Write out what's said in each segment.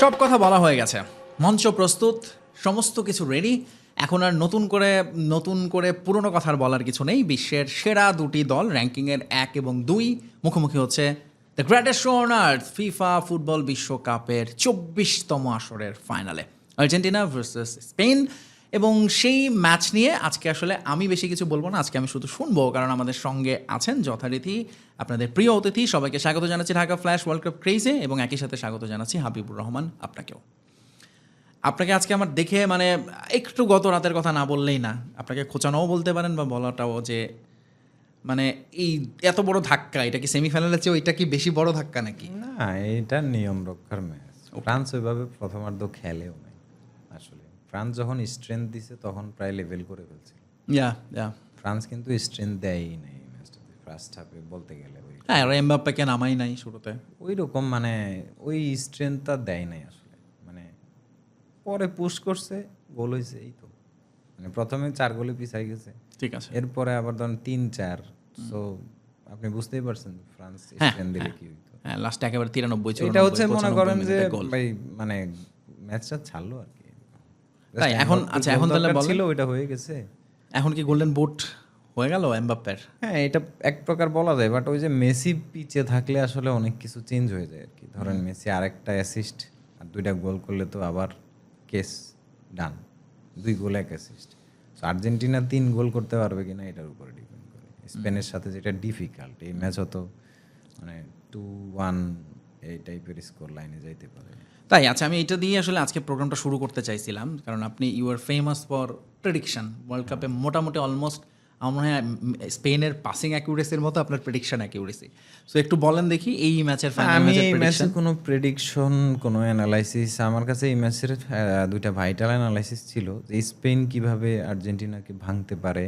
সব কথা বলা হয়ে গেছে, মঞ্চ প্রস্তুত, সমস্ত কিছু রেডি। এখন আর নতুন করে পুরনো কথার বলার কিছু নেই। বিশ্বের সেরা দুটি দল র্যাঙ্কিংয়ের 1 এবং 2 মুখোমুখি হচ্ছে the greatest show on earth, FIFA football বিশ্বকাপের 24তম আসরের ফাইনালে, আর্জেন্টিনা ভার্সেস স্পেন। এবং সেই ম্যাচ নিয়ে আজকে আসলে আমি বেশি কিছু বলবো না, আজকে আমি শুধু শুনবো, কারণ আমাদের সঙ্গে আছেন যথারীতি আপনাদের প্রিয় অতিথি। সবাইকে স্বাগত জানাচ্ছি ঢাকা ফ্ল্যাশ ওয়ার্ল্ড কাপ ক্রেজে, এবং একই সাথে স্বাগত জানাচ্ছি হাবিবুর রহমান আপনাকেও। আপনাকে আজকে আমার দেখে মানে একটু গত রাতের কথা না বললেই না, আপনাকে খোঁচানোও বলতে পারেন বা বলাটাও, যে মানে এই এত বড় ধাক্কা, এটা কি সেমিফাইনালের চেয়ে ওইটা কি বেশি বড় ধাক্কা নাকি? না, এটা নিয়ম রক্ষার ম্যাচ। ফ্রান্স ওইভাবে প্রথমার্ধ খেলেও নাই আসলে। ফ্রান্স যখন স্ট্রেংথ দিছে তখন প্রায় লেভেল করে ফেলছিল। ইয়া ফ্রান্স কিন্তু স্ট্রেংথ দেয়ই নাই এই ম্যাচটাতে ফার্স্ট হাফে বলতে গেলে। হ্যাঁ, আর এমবাপ্পেকে নামাই নাই শুরুতে। ওই রকম মানে ওই স্ট্রেংথটা দেয় নাই আসলে। মানে পরে পুশ করছে, গোল হয়েছে, এই তো। মানে প্রথমে 4 গোলে পিছাই গেছে, ঠিক আছে। এরপরে আবার ধরেন 3-4। সো আপনি বুঝতেই পারছেন ফ্রান্স হ্যাঁ, স্ট্রেংথ দিলে কি হইতো। হ্যাঁ, লাস্টে একেবারে 93 এটা হচ্ছে মনে 94 করেন যে মিনিটে গোল। ভাই মানে ম্যাচটা ছাড়লো আর কি। তাই এখন আচ্ছা, এখন তাহলে বলেন, ছিল ওইটা হয়ে গেছে। এখন কি গোল্ডেন বুট হয়ে গেল এমবাপ্পের? হ্যাঁ, এটা এক প্রকার বলা যায়, বাট ওই যে মেসি পিচে থাকলে আসলে অনেক কিছু চেঞ্জ হয়ে যায় আর কি। ধরেন মেসি আরেকটা অ্যাসিস্ট আর 2টা গোল করলে তো আবার কেস ডান। 2 গোল 1 অ্যাসিস্ট। সো আর্জেন্টিনা 3 গোল করতে পারবে কিনা এটার উপরে ডিপেন্ড করে। স্পেনের সাথে যেটা ডিফিকাল্ট, এই ম্যাচ হতো মানে 2-1 এই টাইপের স্কোর লাইনে যাইতে পারে। তাই আচ্ছা, আমি এটা দিয়ে আসলে আজকে প্রোগ্রামটা শুরু করতে চাইছিলাম, কারণ আপনি you are famous for prediction. World কাপে মোটামুটি অলমোস্ট আমার মনে হয় স্পেনের পাসিং অ্যাকিউরেসির মতো আপনার প্রেডিকশন অ্যাকিউরেসি। সো একটু বলেন দেখি এই ম্যাচের ফাইনাল আমি ম্যাচের এই ম্যাচে প্রেডিকশন। কোনো প্রেডিকশন, কোনো অ্যানালাইসিস, আমার কাছে এই ম্যাচের 2টা ভাইটাল অ্যানালাইসিস ছিল, যে স্পেন কিভাবে আর্জেন্টিনাকে ভাঙতে পারে,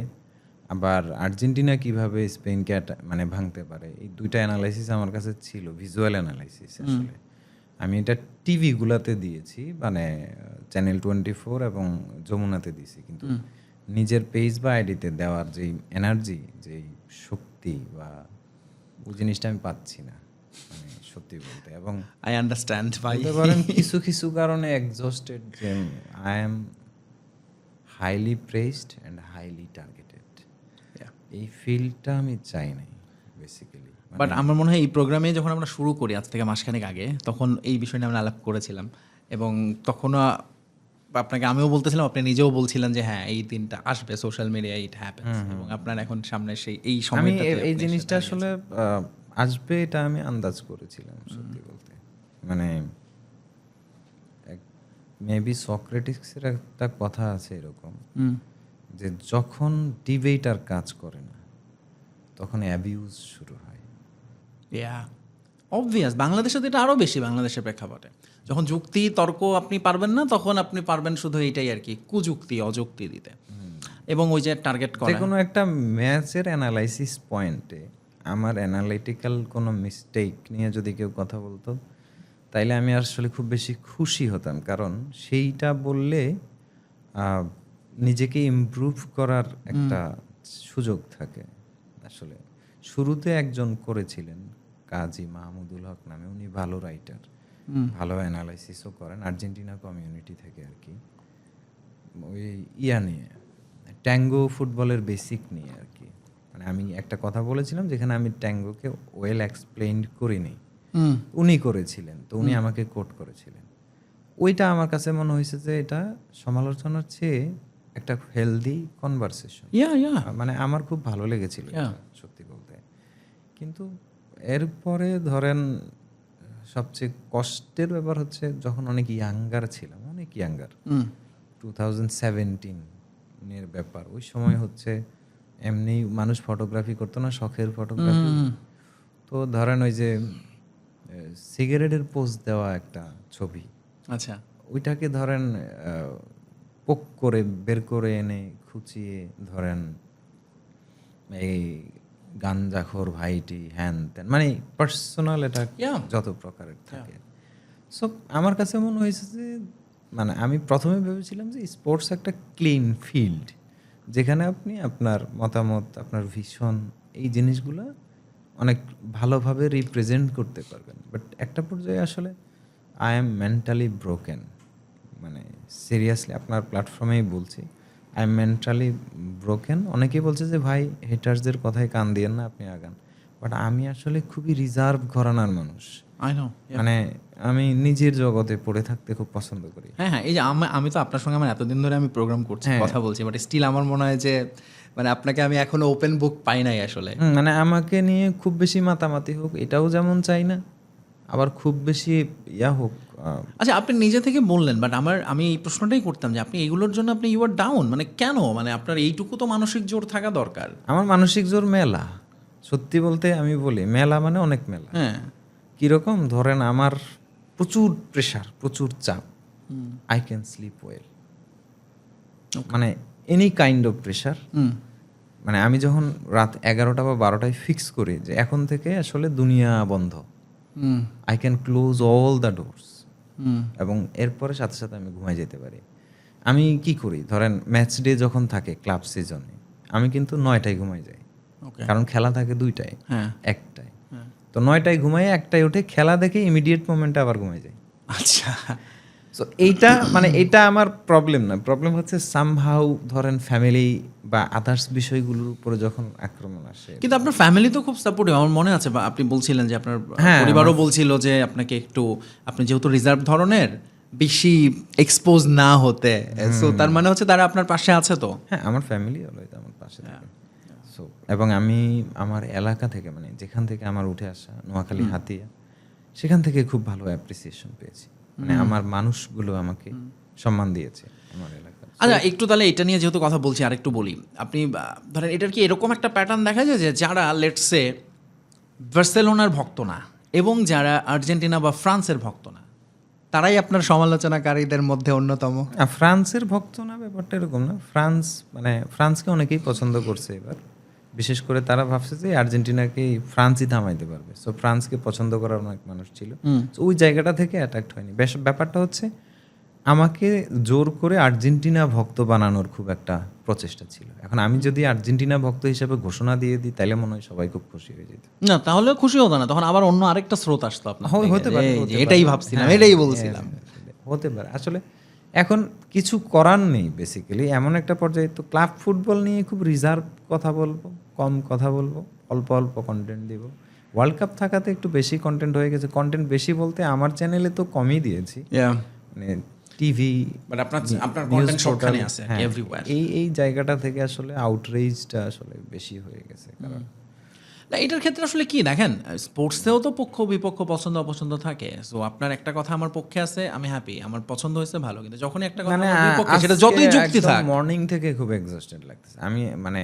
আবার আর্জেন্টিনা কিভাবে স্পেনকে মানে ভাঙতে পারে। এই 2টা অ্যানালাইসিস আমার কাছে ছিল, ভিজুয়াল অ্যানালাইসিস আসলে। আমি এটা টিভিগুলাতে দিয়েছি, মানে চ্যানেল 24 এবং যমুনাতে দিয়েছি, কিন্তু নিজের পেজ বা আইডিতে দেওয়ার যেই এনার্জি, যেই শক্তি বা ওই জিনিসটা আমি পাচ্ছি না মানে সত্যি বলতে। এবং আই আন্ডারস্ট্যান্ড ভাই। বলতে পারেন কিছু কিছু কারণে এক্সস্টেড, যে I am highly pressed and highly targeted. এই ফিলটা আমি চাই নাই বেসিক্যালি। বাট আমার মনে হয় এই প্রোগ্রামে যখন আমরা শুরু করি আজ থেকে মাসখানেক আগে, তখন এই বিষয় নিয়ে আমরা আলাপ করেছিলাম, এবং তখনও আপনাকে আমিও বলতেছিলাম, আপনি নিজেও বলছিলেন যে হ্যাঁ এই দিনটা আসবে, সোশ্যাল মিডিয়ায় ইট হ্যাপেন্স, এবং আপনার এখন সামনে সেই এই আমি সময়টাতে এই আপনি জিনিসটা সেটা আসলে আসবে এটা আমি আন্দাজ করেছিলাম সত্যি বলতে। মানে মেবি সক্রেটিসের একটা কথা আছে এরকম, যে যখন ডিবেট আর কাজ করে না তখন অ্যাবিউজ শুরু হয়। ইয়া অবভিয়াস, বাংলাদেশে তো এটা আরও বেশি, বাংলাদেশের প্রেক্ষাপটে যখন যুক্তি তর্ক আপনি পারবেন না, তখন আপনি পারবেন শুধু এইটাই আর কি, কুযুক্তি অযুক্তি দিতে, এবং ওই যে টার্গেট যে করা। কোনো একটা ম্যাচের অ্যানালাইসিস পয়েন্টে আমার অ্যানালিটিক্যাল কোনো মিস্টেক নিয়ে যদি কেউ কথা বলতো, তাইলে আমি আসলে খুব বেশি খুশি হতাম, কারণ সেইটা বললে নিজেকে ইমপ্রুভ করার একটা সুযোগ থাকে আসলে। শুরুতে একজন করেছিলেন কাজী মাহমুদুল হক নামে, উনি ভালো রাইটার, ভালো অ্যানালাইসিসও করেন আর্জেন্টিনা কমিউনিটি থেকে আর কি। ওই ইয়া নিয়ে ট্যাঙ্গো ফুটবলের বেসিক নিয়ে আর কি। মানে আমি একটা কথা বলেছিলাম যেখানে আমি ট্যাঙ্গোকে ওয়েল এক্সপ্লেইন করিনি, উনি করেছিলেন, তো উনি আমাকে কোট করেছিলেন। ওইটা আমার কাছে মনে হয়েছে যে এটা সমালোচনার চেয়ে একটা হেলদি কনভারসেশন। ইয়া মানে আমার খুব ভালো লেগেছিল এটা, সত্যি বলতে। কিন্তু এরপরে ধরেন সবচেয়ে কষ্টের ব্যাপার হচ্ছে যখন অনেক ইয়াঙ্গার ছিলাম, অনেক ইয়াঙ্গার, 2017 ব্যাপার। ওই সময় হচ্ছে এমনি মানুষ ফটোগ্রাফি করতো না, শখের ফটোগ্রাফি। তো ধরেন ওই যে সিগারেটের পোজ দেওয়া একটা ছবি, আচ্ছা, ওইটাকে ধরেন পোক করে বের করে এনে খুঁচিয়ে ধরেন এই গাঞ্জাখোর ভাইটি হ্যান ত্যান, মানে পার্সোনাল এটা যত প্রকারের থাকে। সো আমার কাছে মনে হয়েছে যে মানে আমি প্রথমে ভেবেছিলাম যে স্পোর্টস একটা ক্লিন ফিল্ড, যেখানে আপনি আপনার মতামত, আপনার ভিশন, এই জিনিসগুলো অনেক ভালোভাবে রিপ্রেজেন্ট করতে পারবেন। বাট একটা পর্যায়ে আসলে আই এম মেন্টালি ব্রোকেন, মানে সিরিয়াসলি আপনার প্ল্যাটফর্মেই বলছি, আই এম মেন্টালি ব্রোকেন। অনেকেই বলছে যে ভাই হেটার্সদের কথায় কান দিয়েন না, আপনি আগান, বাট আমি আসলে খুবই রিজার্ভ ঘরানার মানুষ। I know. মানে আমি নিজের জগতে পড়ে থাকতে খুব পছন্দ করি। হ্যাঁ হ্যাঁ, এই যে আমি তো আপনার সঙ্গে আমার এতদিন ধরে আমি প্রোগ্রাম করছি, হ্যাঁ। কথা বলছি, বাট স্টিল আমার মনে হয় যে মানে আপনাকে আমি এখনো ওপেন বুক পাই নাই আসলে। মানে আমাকে নিয়ে খুব বেশি মাতামাতি হোক এটাও যেমন চাই না, আবার খুব বেশি ইয়া হোক। আচ্ছা, আপনি নিজে থেকে বললেন, বাট আমি এই প্রশ্নটাই করতাম যে আপনি এগুলোর জন্য আপনি ইউ আর ডাউন, মানে কেন? মানে আপনার এইটুকু তো মানসিক জোর থাকা দরকার। আমার মানসিক জোর মেলা, সত্যি বলতে আমি বলি মেলা মানে অনেক মেলা। হ্যাঁ। কীরকম ধরেন আমার প্রচুর প্রেশার, প্রচুর চাপ, আই ক্যান স্লিপ ওয়েল, মানে এনি কাইন্ড অফ প্রেশার। মানে আমি যখন রাত 11টা বা 12টায় ফিক্স করি যে এখন থেকে আসলে দুনিয়া বন্ধ, I can close all the doors, এবং এরপরে সাথে সাথে আমি ঘুমাই যেতে পারি। আমি কি করি, ধরেন ম্যাচ ডে যখন থাকে ক্লাব সিজনে, আমি কিন্তু 9টায় ঘুমাই যাই, কারণ খেলা থাকে 2টায়, হ্যাঁ। 1টায়। তো 9টায় ঘুমাই, 1টায় উঠে খেলা দেখে ইমিডিয়েট মোমেন্টে আবার ঘুমাই যাই। আচ্ছা। সো এইটা মানে এটা আমার প্রবলেম না, প্রবলেম হচ্ছে সামহাউ ধরেন ফ্যামিলি বা আদার্স বিষয়গুলোর উপরে যখন আক্রমণ আসে। কিন্তু আপনার ফ্যামিলি তো খুব সাপোর্টিভ, আমার মনে আছে, বা আপনি বলছিলেন যে আপনার হ্যাঁ, পরিবারও বলছিল যে আপনাকে একটু, আপনি যেহেতু রিজার্ভ ধরনের, বেশি এক্সপোজ না হতে, সো তার মানে হচ্ছে তারা আপনার পাশে আছে তো। হ্যাঁ, আমার ফ্যামিলি অলওয়েজ আমার পাশে থাকে। সো এবং আমি আমার এলাকা থেকে, মানে যেখান থেকে আমার উঠে আসা নোয়াখালী হাতিয়া, সেখান থেকে খুব ভালো অ্যাপ্রিসিয়েশন পেয়েছি, মানে আমার মানুষগুলো আমাকে সম্মান দিয়েছে আমার এলাকা। আচ্ছা, একটু তাহলে এটা নিয়ে যেহেতু কথা বলছি আরেকটু বলি। আপনি ধরেন এটার কি এরকম একটা প্যাটার্ন দেখা যায় যে যারা লেটসে বার্সেলোনার ভক্ত না এবং যারা আর্জেন্টিনা বা ফ্রান্সের ভক্ত না, তারাই আপনার সমালোচনাকারীদের মধ্যে অন্যতম? ফ্রান্সের ভক্ত না, ব্যাপারটা এরকম না। ফ্রান্স মানে ফ্রান্সকে অনেকেই পছন্দ করছে এবার, বিশেষ করে তারা ভাবছে যে আর্জেন্টিনাকেই ফ্রান্সই থামাইতে পারবে, সো ফ্রান্সকে পছন্দ করার অনেক মানুষ ছিল। তো ওই জায়গাটা থেকে অ্যাট্রাক্ট হয়নি। ব্যাপারটা হচ্ছে আমাকে জোর করে আর্জেন্টিনা ভক্ত বানানোর খুব একটা প্রচেষ্টা ছিল। এখন আমি যদি আর্জেন্টিনা ভক্ত হিসেবে ঘোষণা দিয়ে দিই, তাহলে মনে হয় সবাই খুব খুশি হয়ে যেত। না, তাহলে খুশি হতো না, তখন আবার অন্য আরেকটা স্রোত আসতো আপনার থেকে, হতে পারে, যে হতে এটাই পারে। ভাবছিলাম, হ্যাঁ, এটাই বলছিলাম। হতে পারে। আসলে এখন কিছু করার নেই, বেসিক্যালি এমন একটা পর্যায়ে তো ক্লাব ফুটবল নিয়ে খুব রিজার্ভ কথা বলবো, কম কথা বলবো, অল্প অল্প কন্টেন্ট দিব। ওয়ার্ল্ড কাপ থাকাতে একটু বেশি কন্টেন্ট হয়ে গেছে। কন্টেন্ট বেশি বলতে আমার চ্যানেলে তো কমই দিয়েছি, মানে টিভি, বাট আপনার কন্টেন্ট সবখানে আছে, এভরিওয়্যার। এই জায়গাটা থেকে আসলে আউটরেজটা আসলে বেশি হয়ে গেছে। কারণ না, এটার ক্ষেত্রে আসলে কি দেখেন, স্পোর্টসেও তো পক্ষ বিপক্ষ, পছন্দ অপছন্দ থাকে। সো আপনার একটা কথা আমার পক্ষে আছে, আমি হ্যাপি, আমার পছন্দ হয়েছে, ভালো। কিন্তু যখনই একটা কথা আমার বিপক্ষে, সেটা যতই যুক্তি থাক, মর্নিং থেকে খুব এক্সস্টেড লাগতেছে। আমি মানে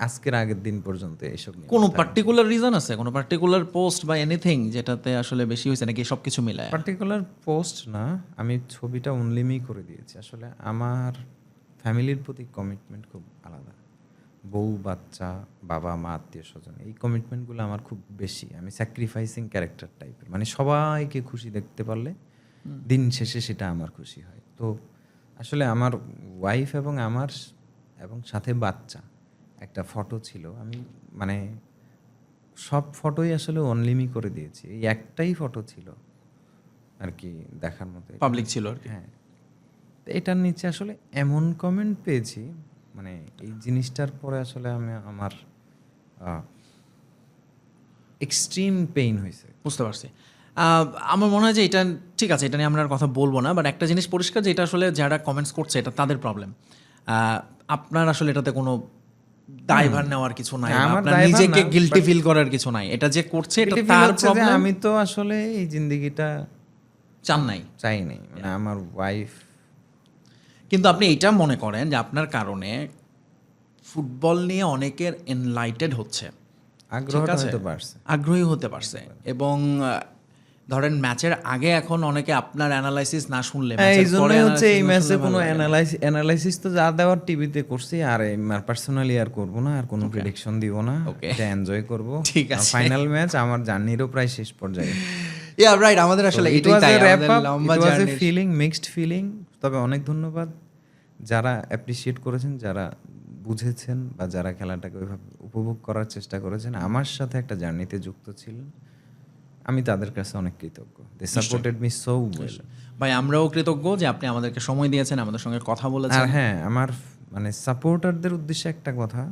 আজকের আগের দিন পর্যন্ত এইসব নিয়ে কোনো পার্টিকুলার রিজন আছে, কোনো পার্টিকুলার পোস্ট বা এনিথিং যেটাতে আসলে বেশি হয়েছে, নাকি সব কিছু মিলায়? পার্টিকুলার পোস্ট না, আমি ছবিটা অনলিমি করে দিয়েছি। আসলে আমার ফ্যামিলির প্রতি কমিটমেন্ট খুব আলাদা। বউ বাচ্চা, বাবা মা, আত্মীয় স্বজন, এই কমিটমেন্টগুলো আমার খুব বেশি। আমি স্যাক্রিফাইসিং ক্যারেক্টার টাইপের, মানে সবাইকে খুশি দেখতে পারলে দিন শেষে সেটা আমার খুশি হয়। তো আসলে আমার ওয়াইফ এবং আমার এবং সাথে বাচ্চা একটা ফটো ছিল, আমি মানে সব ফটোই আসলে অনলিমি করে দিয়েছি। এই একটাই ফটো ছিল আর কি দেখার মতো, পাবলিক ছিল আর কি। হ্যাঁ। তো এটার নিচে আসলে এমন কমেন্ট পেয়েছি, মানে এই জিনিসটার পরে আসলে আমার এক্সট্রিম পেইন হয়েছে। বুঝতে পারছি। আমার মনে হয় যে এটা ঠিক আছে, এটা নিয়ে আমরা আর কথা বলবো না। বাট একটা জিনিস পরিষ্কার, যে এটা আসলে যারা কমেন্টস করছে এটা তাদের প্রবলেম। আপনার আসলে এটাতে কোনো দায়ভার নেওয়ার কিছু নাই, বা আমার আপনার দায়ভার নিজেকে না, গিলটি ফিল করার কিছু নাই। এটা যে করছে এটা তার প্রবলেম, আমি তো আসলে এই জিন্দেগিটা চান নাই। চাই নাই, মানে আমার ওয়াইফ। কিন্তু আপনি এটা মনে করেন যে আপনার কারণে ফুটবল নিয়ে অনেকের এনলাইটেড হচ্ছে, আগ্রহটা হতে পারছে, আগ্রহী হতে পারছে, এবং ধরেন ম্যাচের আগে এখন অনেকে আপনার অ্যানালাইসিস না শুনলে, এই জন্যই হচ্ছে এই ম্যাচে কোনো অ্যানালাইসিস তো যা দেওয়ার টিভিতে করছি, আর পার্সোনালি আর করব না, আর কোনো প্রেডিকশন দিব না, এটা এনজয় করব। ঠিক আছে, ফাইনাল ম্যাচ আমার জার্নিরও প্রায় শেষ পর্যায়ে। ইয়া রাইট, আমাদের আসলে এটাই তাই, আমাদের লম্বা জার্নি, ফিলিং, মিক্সড ফিলিং। তবে অনেক ধন্যবাদ যারা অ্যাপ্রিশিয়েট করেছেন, যারা বুঝেছেন, বা যারা খেলাটাকে ওইভাবে উপভোগ করার চেষ্টা করেছেন, আমার সাথে একটা জার্নিতে যুক্ত ছিলেন। আমি তাদের কাছে অনেক কৃতজ্ঞ। দে সাপোর্টেড মি সো ওয়েল। ভাই আমরাও কৃতজ্ঞ যে আপনি আমাদেরকে সময় দিয়েছেন, আমাদের সঙ্গে কথা বলেছেন। আর হ্যাঁ, আমার মানে সাপোর্টারদের উদ্দেশ্যে একটা কথা,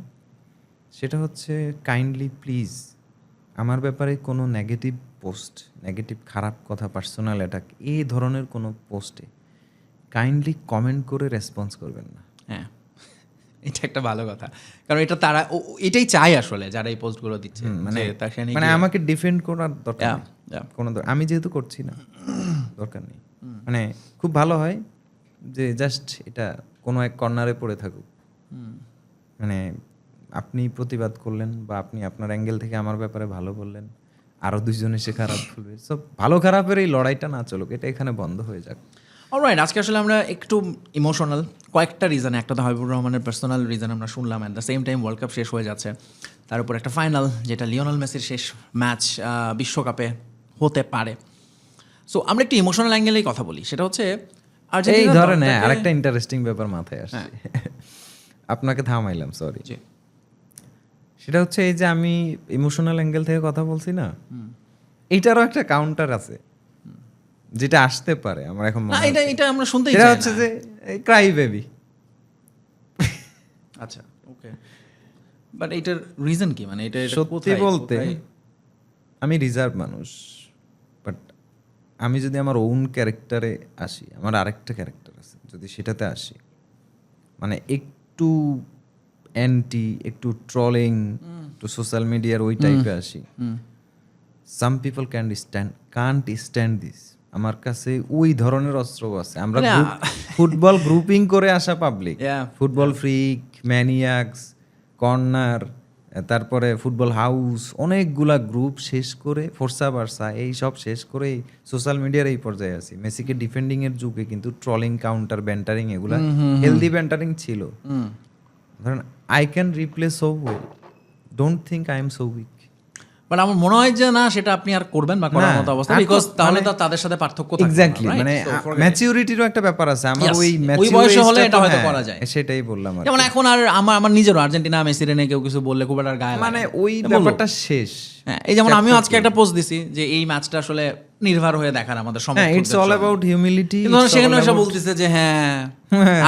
সেটা হচ্ছে কাইন্ডলি প্লিজ আমার ব্যাপারে কোনো নেগেটিভ পোস্ট, নেগেটিভ খারাপ কথা, পার্সোনাল অ্যাটাক, এই ধরনের কোনো পোস্টে কাইন্ডলি কমেন্ট করে রেসপন্স করবেন না। হ্যাঁ, এটা একটা ভালো কথা, কারণ এটা তারা এটাই চায় আসলে যারা এই পোস্টগুলো দিচ্ছে, মানে যে তার সেখানে মানে গিয়ে- আমাকে ডিফেন্ড করার দরকার Yeah, নেই। yeah. কোনো আমি যেহেতু করছি না, দরকার নেই। মানে খুব ভালো হয় যে জাস্ট এটা কোনো এক কর্নারে পড়ে থাকুক। মানে আপনি প্রতিবাদ করলেন বা আপনি আপনার অ্যাঙ্গেল থেকে আমার ব্যাপারে ভালো বললেন, আরও দুইজন এসে খারাপ বলবে, সব ভালো খারাপের এই লড়াইটা না চলুক, এটা এখানে বন্ধ হয়ে যাক। অলরাইট, আজকে আসলে আমরা একটু ইমোশনাল কয়েকটা রিজনে, একটা তো হাবিবুর রহমানের পার্সোনাল রিজন আমরা শুনলাম, at the same time world cup শেষ হয়ে যাচ্ছে, তার উপর একটা ফাইনাল যেটা লিওনেল মেসির শেষ ম্যাচ বিশ্বকাপে হতে পারে। সো আমরা একটু ইমোশনাল অ্যাঙ্গেলেই কথা বলি, সেটা হচ্ছে এই আর্জেন্টিনা ধরেন দলটাকে- আরেকটা ইন্টারেস্টিং ব্যাপার মাথায় আসছে, আপনাকে থামাইলাম, সরি। জি। সেটা হচ্ছে এই যে আমি ইমোশনাল অ্যাঙ্গেল থেকে কথা বলছি না, এইটারও একটা কাউন্টার আছে যেটা আসতে পারে আমার এখন মনে না, এটা হচ্ছে। এটা আমরা শুনতেই সেটা চাই হচ্ছে না। যে ক্রাই বেবি। আচ্ছা, ওকে, বাট এটার রিজন কি, মানে এটা সত্যি কোথায়- বলতে কোথায়- আমি রিজার্ভ মানুষ, বাট আমি যদি আমার ওন ক্যারেক্টারে আসি, আমার আরেকটা ক্যারেক্টার আছে, যদি সেটাতে আসি, মানে একটু অ্যান্টি, একটু ট্রলিং, একটু সোশ্যাল মিডিয়ার ওই টাইপে আসি, some people Kant stand this. আমার কাছে ওই ধরনের অস্ত্র আছে। আমরা মানে, ফুটবল গ্রুপিং করে আসা public, Yeah. Football freak, ম্যানিয়াক্স, corner, তারপরে ফুটবল হাউস, অনেকগুলা গ্রুপ শেষ করে ফোর্সা বার্সা এই সব শেষ করে সোশ্যাল মিডিয়ার এই পর্যায়ে আছি। মেসিকে ডিফেন্ডিং এর যুগে কিন্তু ট্রলিং, কাউন্টার, ব্যান্টারিং এগুলা হেলদি ব্যান্টারিং ছিল। ধরেন I can replace so well, don't think I am so weak. But আমার মনে হয় যে না, সেটা আপনি আর করবেন বা করার না, মতো অবস্থা, আর তো বিকজ তাহলে মানে- তো তাদের সাথে পার্থক্য থাকবে না, এক্স্যাক্টলি, right? মানে So, forget it. ম্যাচিউরিটিরও একটা ব্যাপার আছে। আমার Yes, ওই ওই বয়সে হলে maturity এটা টা তো হয়তো হ্যাঁ, করা যায়। সেটাই বললাম আর যেমন কি। এখন আর আমার নিজেরও আর্জেন্টিনা মেসির এনে কেউ কিছু বললে খুব একটা আর গায়ে লাগে মানে না। ওই বলুক। ব্যাপারটা শেষ। হ্যাঁ, এই যেমন আমিও Chapter আজকে একটা পোস্ট দিছি যে এই ম্যাচটা আসলে নির্ভর হয়ে দেখার আমাদের হ্যাঁ, সমর্থকদের ইটস অল জন্য। About humility. কিন্তু সেখানে এসে বলতেছে যে হ্যাঁ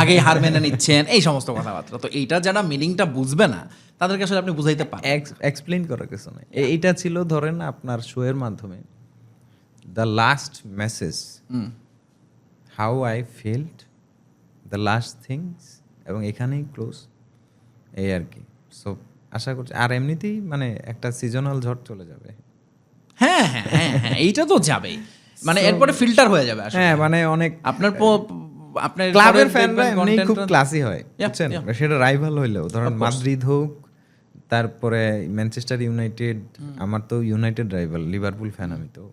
আগেই হার মেনে নিচ্ছেন, এই সমস্ত কথাবার্তা। তো এইটা যারা মিনিংটা বুঝবে না তাদেরকে আসলে আপনি বুঝাইতে পারেন। এক্সপ্লেইন করার কিছু নাই। এইটা ছিল ধরেন আপনার শো এর মাধ্যমে the last message, how I felt, the last things, এবং এখানেই ক্লোজ, এই আর কি। সো আশা করছি, আর এমনিতেই মানে একটা সিজনাল ঝড় চলে যাবে। হ্যাঁ হ্যাঁ হ্যাঁ হ্যাঁ, এইটা তো যাবেই, মানে এরপরে ফিল্টার হয়ে যাবে আসলে। হ্যাঁ, মানে অনেক আপনার আপনার ক্লাবের পরে ফ্যানরা দেখবেন এমনি খুব content- ক্লাসি হয়, Yeah, বুঝছেন? yeah. সেটা রাইভাল হইলেও ধরেন Of course. মাদ্রিদ হোক, তারপরে ম্যানচেস্টার ইউনাইটেড, আমার তো ইউনাইটেড রাইভাল, লিভারপুল ফ্যান আমি তো।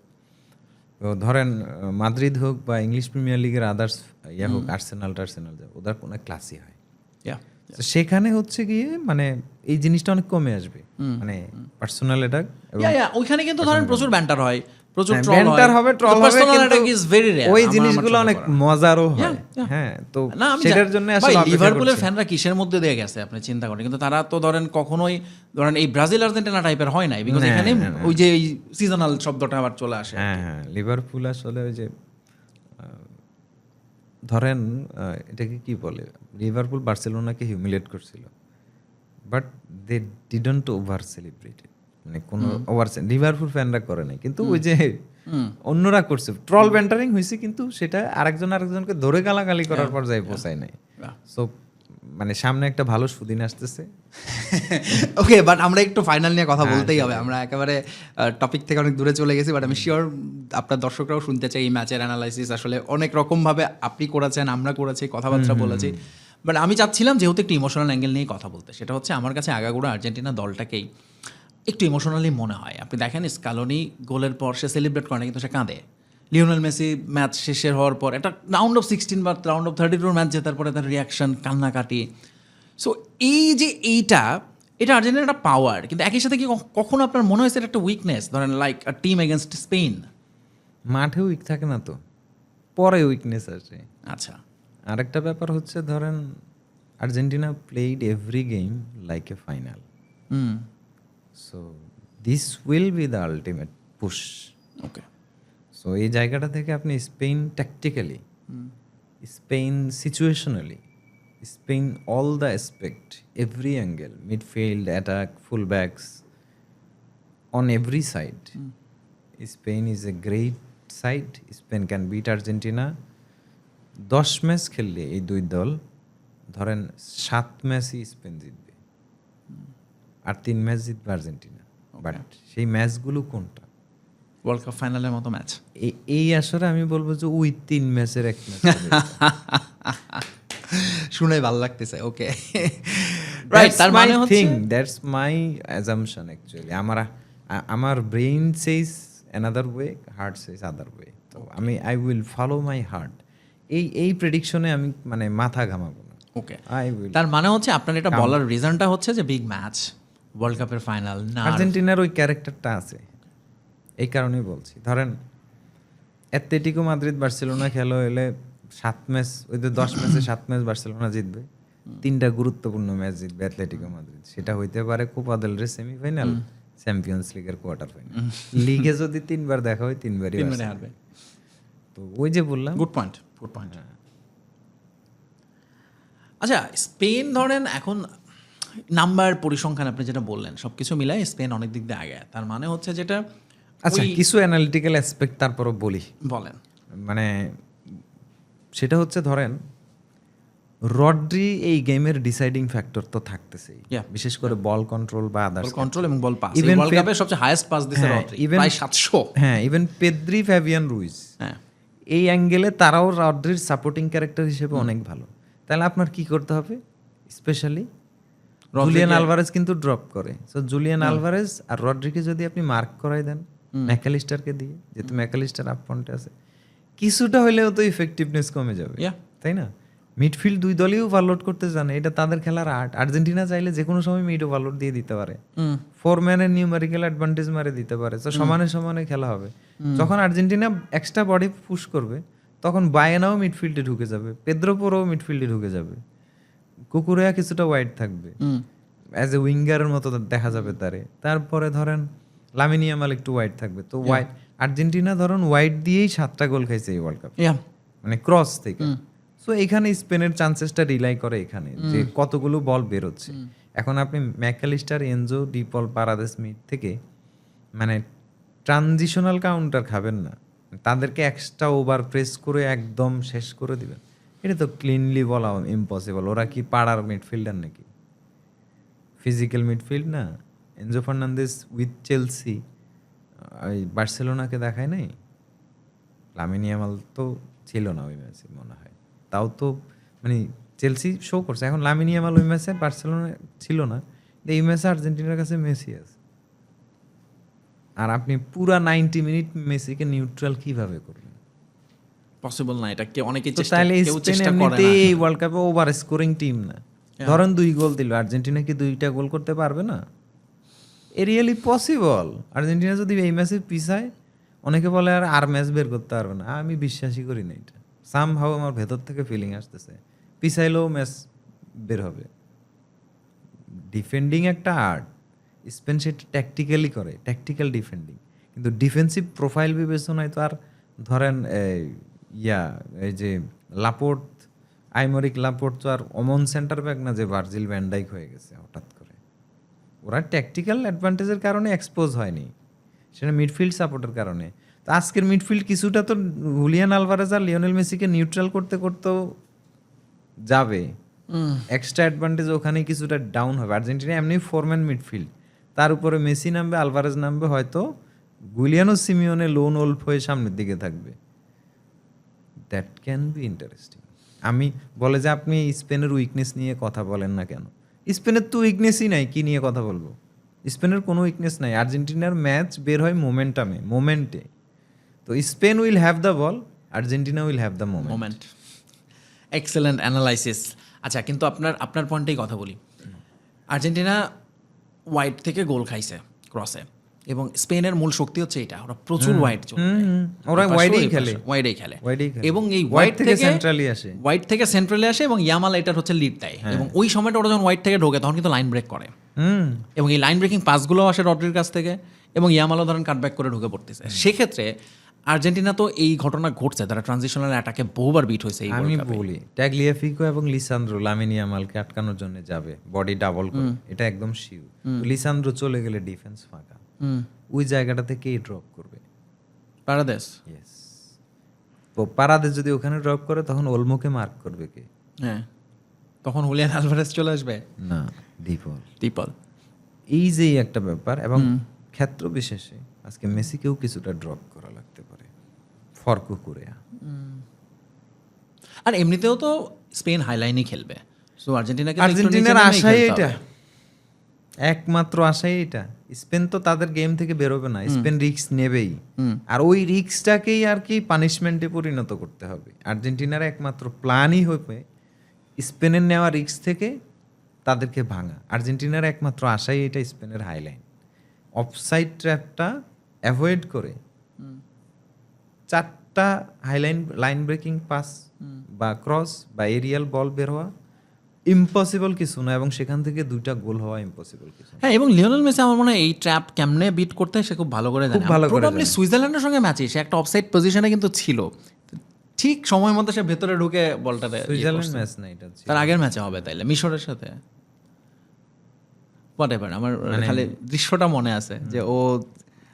তো ধরেন মাদ্রিদ হোক বা ইংলিশ প্রিমিয়ার লিগের আদার্স ইয়া হোক, আর্সেনাল টার্সেনাল, ওদের অনেক ক্লাসি হয়। Yeah. তো সেখানে হচ্ছে গিয়ে মানে এই জিনিসটা অনেক কমে আসবে, মানে পার্সোনাল অ্যাটাক এবং Yeah, yeah, ওইখানে কিন্তু ধরেন প্রচুর ব্যান্টার হয়, প্রচুর ট্রল ব্যান্টার হবে, ট্রল হবে, পার্সোনাল কিন্তু অ্যাটাক ইজ ভেরি রেয়ার। ওই জিনিসগুলো অনেক মজারও হয়। Yeah, yeah. হ্যাঁ, তো না, আমি সেটার জন্য আসলে অপেক্ষা লিভারপুলের করছি। ফ্যানরা কিসের মধ্যে দিয়ে গেছে আপনি চিন্তা করেন, কিন্তু তারা তো ধরেন কখনোই ধরেন এই ব্রাজিল আর্জেন্টিনা টাইপের হয় নাই, বিকজ না, এখানে না, না। ওই যে সিজনাল শব্দটা আবার চলে আসে। হ্যাঁ হ্যাঁ, লিভারপুল আসলে ওই যে ধরেন এটাকে কি বলে, লিভারপুল বার্সেলোনাকে হিউমিলেট করছিল, but they didn't over celebrate, মানে কোনো ওভার, লিভারপুল ফ্যানরা করে নাই, কিন্তু ওই যে অন্যরা করছে, ট্রল ব্যান্টারিং হয়েছে, কিন্তু সেটা আরেকজনকে ধরে গালাগালি করার পর্যায়ে পৌঁছায় নাই। সো মানে সামনে একটা ভালো সুদিন আসতেছে। ওকে, বাট আমরা একটু ফাইনাল নিয়ে কথা বলতেই হবে। আমরা একেবারে টপিক থেকে অনেক দূরে চলে গেছি, বাট আমি শিওর আপনার দর্শকরাও শুনতে চাই এই ম্যাচের অ্যানালাইসিস। আসলে অনেক রকমভাবে আপনি করেছেন, আমরা করেছি, কথাবার্তা বলেছি, বাট আমি চাচ্ছিলাম যেহেতু একটু ইমোশনাল অ্যাঙ্গেল নিয়ে কথা বলতে। সেটা হচ্ছে আমার কাছে আগাগোড়া আর্জেন্টিনা দলটাকেই একটু ইমোশনালি মনে হয়। আপনি দেখেন স্কালোনি গোলের পর সে সেলিব্রেট করে না, কিন্তু সে কাঁদে। লিওনেল মেসি ম্যাচ শেষের হওয়ার পর একটা রাউন্ড অফ 16 বা রাউন্ড অফ 32 ম্যাচ জেতার পরে তার রিয়াকশন, কান্নাকাটি। সো এই যে এটা আর্জেন্টিনার একটা পাওয়ার, কিন্তু একই সাথে কি কখনো আপনার মনে হয়েছে এটা একটা উইকনেস? ধরেন লাইক আ টিম এগেনস্ট স্পেন। মাঠে উইক থাকে না তো, পরে উইকনেস আসে। আচ্ছা, আরেকটা ব্যাপার হচ্ছে ধরেন Argentina played every game like a final, so this will be the ultimate push okay, so এই জায়গাটা থেকে আপনি Spain tactically, Spain situationally, Spain all the aspect, every angle, midfield, attack, full backs, on every side, Spain is a great side. Spain can beat Argentina. 10 match খেললে এই দুই দল ধরেন 7 ম্যাচই স্পেন জিতবে, আর 3 ম্যাচ জিতবে আর্জেন্টিনা। বাট সেই ম্যাচগুলো কোনটা? ওয়ার্ল্ড কাপ ফাইনালের মতো ম্যাচ। এই আসরে আমি বলবো যে ওই 3 ম্যাচের এক ম্যাচ শুনে ভালো লাগতেছে। ওকে, রাইট। তার মানে হচ্ছে দ্যাটস মাই অ্যাজাম্পশন অ্যাকচুয়ালি। আমার ব্রেইন সেজ অ্যানাদার ওয়ে, হার্ট সেজ আদার ওয়ে। তো I will follow my heart. এই প্রেডিকশনে আমি মানে মাথা ঘামাবো না। ওকে, আই উইল। তার মানে হচ্ছে আপনার এটা বলার রিজনটা হচ্ছে যে বিগ ম্যাচ, ওয়ার্ল্ড কাপের ফাইনাল না, আর্জেন্টিনার ওই ক্যারেক্টারটা আছে, এই কারণেই বলছি। ধরেন অ্যাটলেটিকো মাদ্রিদ বার্সেলোনা খেলো এলে 7 ম্যাচ, ওই যে 10 ম্যাচে 7 ম্যাচ বার্সেলোনা জিতবে, 3টা গুরুত্বপূর্ণ ম্যাচ জিতবে অ্যাটলেটিকো মাদ্রিদ। সেটা হইতে পারে কোপা দেল রে সেমিফাইনাল, চ্যাম্পিয়ন্স লিগের কোয়ার্টার ফাইনাল। লিগে যদি 3বার দেখা হয় 3বারই হারবে। তো ওই যে বললাম, গুড পয়েন্ট, গুড পয়েন্ট। আচ্ছা, স্পেন ধরেন এখন নাম্বার পরিসংখ্যান আপনি যেটা বললেন সবকিছু মিলাই স্পেন অনেক দিক দিয়ে আগে। তার মানে হচ্ছে যেটা, আচ্ছা কিছু অ্যানালিটিক্যাল অ্যাসপেক্ট তারপরও বলি, বলেন। মানে সেটা হচ্ছে ধরেন রড্রি এই গেমের ডিসাইডিং ফ্যাক্টর তো থাকতেছেই, বিশেষ করে বল কন্ট্রোল বা আদার্স কন্ট্রোল এবং বল পাস। Even ওয়ার্ল্ড কাপে সবচেয়ে হাইয়েস্ট পাস দিছে হ্যাঁ, রড্রি, even- প্রায় 700। হ্যাঁ, ইভেন পেদ্রি, ফ্যাবিয়ান রুইস, হ্যাঁ, এই অ্যাঙ্গেলে তারাও রড্রির সাপোর্টিং ক্যারেক্টার হিসেবে অনেক ভালো। তাহলে আপনার কি করতে হবে? স্পেশালি জুলিয়ান আলভারেজ কিন্তু ড্রপ করে। সো জুলিয়ান আলভারেজ আর রড্রিকে যদি আপনি মার্ক করাই দেন ম্যাকালিস্টারকে দিয়ে, যেহেতু ম্যাকালিস্টার আপ ফ্রন্টে আছে, কিছুটা হইলেও তো ইফেক্টিভনেস কমে যাবে, Yeah. তাই না? মিডফিল্ড দুই দলই ওভারলোড করতে জানে, এটা তাদের খেলার আর্ট। আর্জেন্টিনা চাইলে যে কোনো সময় মিড ওভারলোড দিয়ে দিতে পারে, 4 ম্যানের নিউমেরিক্যাল অ্যাডভান্টেজ মারে দিতে পারে। তো সমানে সমানে খেলা হবে। যখন আর্জেন্টিনা এক্সট্রা বডি পুশ করবে তখন বায়েনাও মিডফিল্ডে ঢুকে যাবে, পেদ্রো পোরোও মিডফিল্ডে ঢুকে যাবে, কুকুরেয়া কিছুটা ওয়াইড থাকবে, অ্যাজ এ উইঙ্গারের মতো দেখা যাবে তারে। তারপরে ধরেন লামিন ইয়ামাল একটু ওয়াইড থাকবে। তো ওয়াইড আর্জেন্টিনা ধরুন ওয়াইড দিয়েই 7টা গোল খাইছে এই ওয়ার্ল্ড কাপ, মানে ক্রস থেকে। সো এখানে স্পেনের চান্সেসটা রিলাই করে এখানে যে কতগুলো বল বেরোচ্ছে। এখন আপনি ম্যাকালিস্টার, এনজো, ডিপল, পারাদেস মিড থেকে মানে ট্রানজিশনাল কাউন্টার খাবেন না, তাদেরকে এক্সট্রা ওভার প্রেস করে একদম শেষ করে দিবেন, এটা তো ক্লিনলি বলা ইম্পসিবল। ওরা কি পাড়ার মিডফিল্ডার নাকি? ফিজিক্যাল মিডফিল্ড না। এনজো ফার্নান্দেজ উইথ চেলসি ওই বার্সেলোনাকে দেখায় নাই, লামিন ইয়ামাল তো ছিল না ওই ম্যাচে মনে হয়, তাও তো মানে চেলসি শো করছে। এখন লামিন ইয়ামাল ওই ম্যাচে বার্সেলোনা ছিল না, এই ম্যাচে আর্জেন্টিনার কাছে মেসি আছে। আর আপনি পুরা 90 মিনিট মেসিকে নিউট্রাল কিভাবে করবেন? পসিবল না, এটা কে অনেকে তো চেষ্টা, তাহলে কেউ স্পেন চেষ্টা করে এমনিতেই না। এই ওয়ার্ল্ড কাপে ওভার স্কোরিং টিম না। ধরেন 2 গোল দিল, আর্জেন্টিনা কি 2টা গোল করতে পারবে না? Really possible. আর্জেন্টিনা যদি এই ম্যাচে পিছায়, অনেকে বলে আর ম্যাচ বের করতে পারবে না, আমি বিশ্বাসই করি না এটা। সামহাউ আমার ভেতর থেকে ফিলিং আসতেছে পিছাইলেও ম্যাচ বের হবে। ডিফেন্ডিং একটা আর্ট, স্পেন সেটা ট্যাকটিক্যালি করে, ট্যাকটিক্যাল ডিফেন্ডিং। কিন্তু ডিফেন্সিভ প্রোফাইল বিবেচনায় তো আর ধরেন এই যে লাপোর্ট, আইমরিক লাপোর্ট তো আর অমন সেন্টার ব্যাক না যে ভার্জিল ভ্যান ডাইক হয়ে গেছে হঠাৎ করে। ওরা ট্যাকটিক্যাল অ্যাডভান্টেজের কারণে এক্সপোজ হয়নি, সেটা মিডফিল্ড সাপোর্টের কারণে। তো আজকের মিডফিল্ড কিছুটা তো হুলিয়ান আলভারেজ আর লিওনেল মেসিকে নিউট্রাল করতে করতেও যাবে, এক্সট্রা অ্যাডভান্টেজ ওখানে কিছুটা ডাউন হবে। আর্জেন্টিনা এমনি 4 ম্যান মিডফিল্ড, তার উপরে মেসি নামবে, আলভারেজ নামবে, হয়তো গুলিয়ানো সিমিওনে লোন ওল্ফ হয়ে সামনের দিকে থাকবে। That can be interesting. আমি বলে যে আপনি স্পেনের উইকনেস নিয়ে কথা বলেন না কেন? স্পেনের তো উইকনেসই নাই, কি নিয়ে কথা বলবো? স্পেনের কোনো উইকনেস নাই। আর্জেন্টিনার ম্যাচ বের হয় মোমেন্টে। তো Spain will have the ball, Argentina will have the moment. Excellent analysis. আচ্ছা, কিন্তু আপনার পয়েন্টেই কথা বলি। আর্জেন্টিনা ওয়াইড থেকে গোল খাইছে ক্রসে, এবং স্পেনের মূল শক্তি হচ্ছে এটা, ওরা প্রচুর ওয়াইড ওরা ওয়াইডেই খেলে, এবং এই ওয়াইড থেকে সেন্ট্রালি আসে এবং ইয়ামাল এটার হচ্ছে লিড দেয়। এবং ওই সময়টা ওরা যখন ওয়াইড থেকে ঢোকে তখন কিন্তু লাইন ব্রেক করে, এবং এই লাইন ব্রেকিং পাসগুলো আসে রড্রির কাছ থেকে। এবং ইয়ামালও ধরেন কাটব্যাক করে ঢুকে পড়তেছে, সেক্ষেত্রে আর্জেন্টিনা তো এই ঘটনা ঘটছে, তারা ট্রানজিশনাল অ্যাটাকে বহুবার বিট হয়েছে এই আমি World Cup-এ। বলি ট্যাগলিয়াফিকো এবং লিসান্দ্রো লামিন ইয়ামালকে আটকানোর জন্য যাবে, বডি ডাবল করে, এটা একদম শিওর। লিসান্দ্রো চলে গেলে ডিফেন্স ফাঁকা, ওই জায়গাটা থেকে ড্রপ করবে পারাদেস। ইয়েস। তো পারাদে যদি ওখানে ড্রপ করে তখন ওলমোকে মার্ক করবে কে? হ্যাঁ, তখন হুলিয়ান আলভারেজ চলে আসবে, না, ডিপল। টিপল। এই যে একটা ব্যাপার, এবং ক্ষেত্র বিশেষে আজকে মেসিকেও কিছুটা ড্রপ করা লাগতে পারে, ফর্কো করে। আর এমনিতেও তো স্পেন হাইলাইনই খেলবে, সো আর্জেন্টিনাকে আর্জেন্টিনার আশাই এটা, একমাত্র আশাই এটা। স্পেন তো তাদের গেম থেকে বেরোবে না, স্পেন রিস্ক নেবেই, আর ওই রিস্কটাকেই আর কি পানিশমেন্টে পরিণত করতে হবে। আর্জেন্টিনার একমাত্র প্ল্যানই হবে স্পেনের নেওয়া রিস্ক থেকে তাদেরকে ভাঙা। আর্জেন্টিনার একমাত্র আশাই এটা, স্পেনের হাইলাইন অফসাইড ট্র্যাপটা অ্যাভয়েড করে 4টা হাইলাইন লাইন ব্রেকিং পাস বা ক্রস বা এরিয়াল বল বের হওয়া ইম্পসিবল কিছু না, এবং সেখান থেকে 2টা গোল হওয়া ইম্পসিবল কিছু না। হ্যাঁ, এবং লিওনেল মেসি আমার মনে হয় এই ট্র্যাপ কেমনে বিট করতে হয় সে খুব ভালো করে জানে। ভালো করে প্রবাবলি সুইজারল্যান্ডের সঙ্গে ম্যাচে সে একটা অফসাইড পজিশনে কিন্তু ছিল, ঠিক সময় মতো সে ভেতরে ঢুকে বলটাতে। সুইজারল্যান্ড ম্যাচ না এটা, তার আগের ম্যাচে হবে তাইলে মিশরের সাথে, হোয়াটএভার। আমার খালি দৃশ্যটা মনে আছে যে ও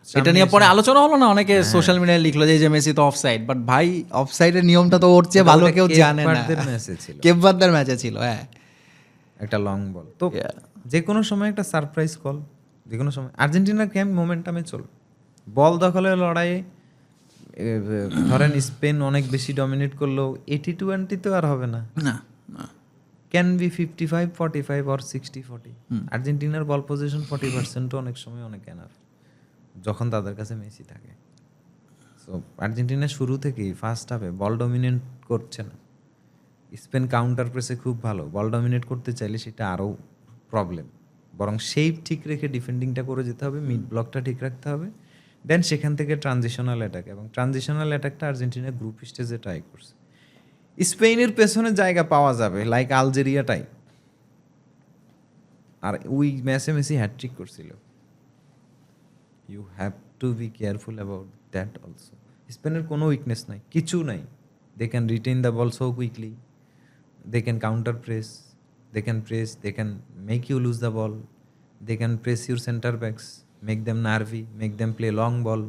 এটা নিয়ে পরে আলোচনা হলো না, অনেকে সোশ্যাল মিডিয়ায় লিখলো যে মেসি তো অফসাইড, বাট ভাই অফসাইডের নিয়মটা তো ওর চেয়ে ভালো কেউ জানে না। ম্যাচে ছিল, কেপভার্দের ম্যাচে ছিল, হ্যাঁ, একটা লং বল। তো যে কোনো সময় একটা সারপ্রাইজ কল, যে কোনো সময় আর্জেন্টিনার গেম মোমেন্টামে চল, বল দখলের লড়াইয়ে ধরেন স্পেন অনেক বেশি ডমিনেট করলেও 80-20 তো আর হবে না, না না, ক্যান বি 55-45 অর 60-40। আর্জেন্টিনার বল পজিশন 40% অনেক সময় অনেক এনাফ যখন তাদের কাছে মেসি থাকে। সো আর্জেন্টিনা শুরু থেকেই ফার্স্ট হাফে বল ডমিনেট করছে না, স্পেন কাউন্টার প্রেসে খুব ভালো, বল ডমিনেট করতে চাইলে সেটা আরও প্রবলেম। বরং শেপ ঠিক রেখে ডিফেন্ডিংটা করে যেতে হবে, মিড ব্লকটা ঠিক রাখতে হবে, দেন সেখান থেকে ট্রানজিশনাল অ্যাটাক। এবং ট্রানজিশনাল অ্যাটাকটা আর্জেন্টিনা গ্রুপ স্টেজে ট্রাই করছে। স্পেনের পেছনে জায়গা পাওয়া যাবে লাইক আলজেরিয়া টাইপ, আর ওই ম্যাচে মেসি হ্যাটট্রিক করছিল। You have to be careful about that also. স্পেনের কোনো উইকনেস নাই, কিছু নাই, they can retain the ball so quickly, they can counter press, they can make you lose the ball, they can press your center backs, make them nervy, make them play long ball.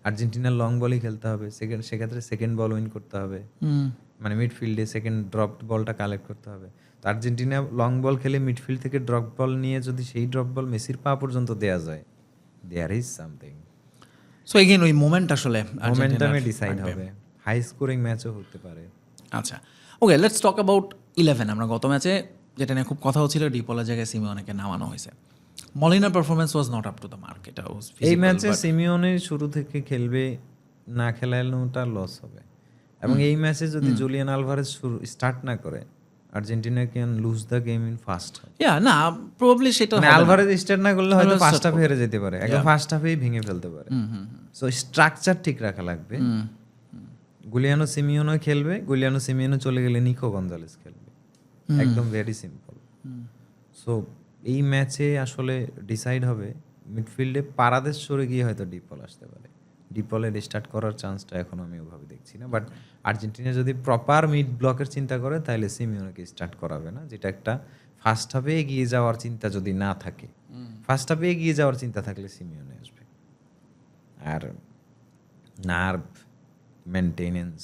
আর্জেন্টিনার long বলই খেলতে হবে, সেক্ষেত্রে second বল win করতে হবে, মানে মিডফিল্ডে second drop বলটা collect করতে হবে। তো আর্জেন্টিনা লং বল খেলে মিডফিল্ড থেকে ড্রপ বল নিয়ে যদি সেই ড্রপ বল মেসির পা পর্যন্ত দেওয়া যায়, there is something. So again ওই মোমেন্ট আসলে মোমেন্টামে ডিসাইড হবে, হাই স্কোরিং ম্যাচও হতে পারে। আচ্ছা, ওকে, লেটস টক অ্যাবাউট 11। আমরা গত ম্যাচে যেটা নিয়ে খুব কথা হচ্ছিল, ডিপলের জায়গায় সিমিওনেকে নামানো হয়েছে। মলিনার performance was not up to the mark. এটা এই ম্যাচে সিমিওনে শুরু থেকে খেলবে, না খেলানোটা লস হবে। এবং এই ম্যাচে যদি জুলিয়ান আলভারেজ স্টার্ট না করে, Argentina can lose the game in first half. না, প্রবাবলি সেটা মানে আলভারেজ স্টার্ট না করলে হয়তো ফার্স্ট হাফে হেরে যেতে পারে, একদম ফার্স্ট হাফেই ভেঙে ফেলতে পারে। সো স্ট্রাকচার ঠিক রাখা লাগবে। গুলিয়ানো সিমিওনো খেলবে, গুলিয়ানো সিমিওনো চলে গেলে নিকো গঞ্জালেস খেলবে, একদম ভেরি সিম্পল। সো এই ম্যাচে আসলে ডিসাইড হবে মিডফিল্ডে পারাদেশ সরে গিয়ে হয়তো ডিপল আসতে পারে। ডিপলের স্টার্ট করার চান্সটা এখন আমি ওভাবে দেখছি না, বাট আর্জেন্টিনা যদি প্রপার মিড ব্লকের চিন্তা করে তাহলে সিমিওনোকে স্টার্ট করাবে না, যেটা একটা ফার্স্ট হাফে এগিয়ে যাওয়ার চিন্তা যদি না থাকে। ফার্স্ট হাফে এগিয়ে যাওয়ার চিন্তা থাকলে সিমিওনে আসবে। আর নার্ভ মেনটেনেন্স,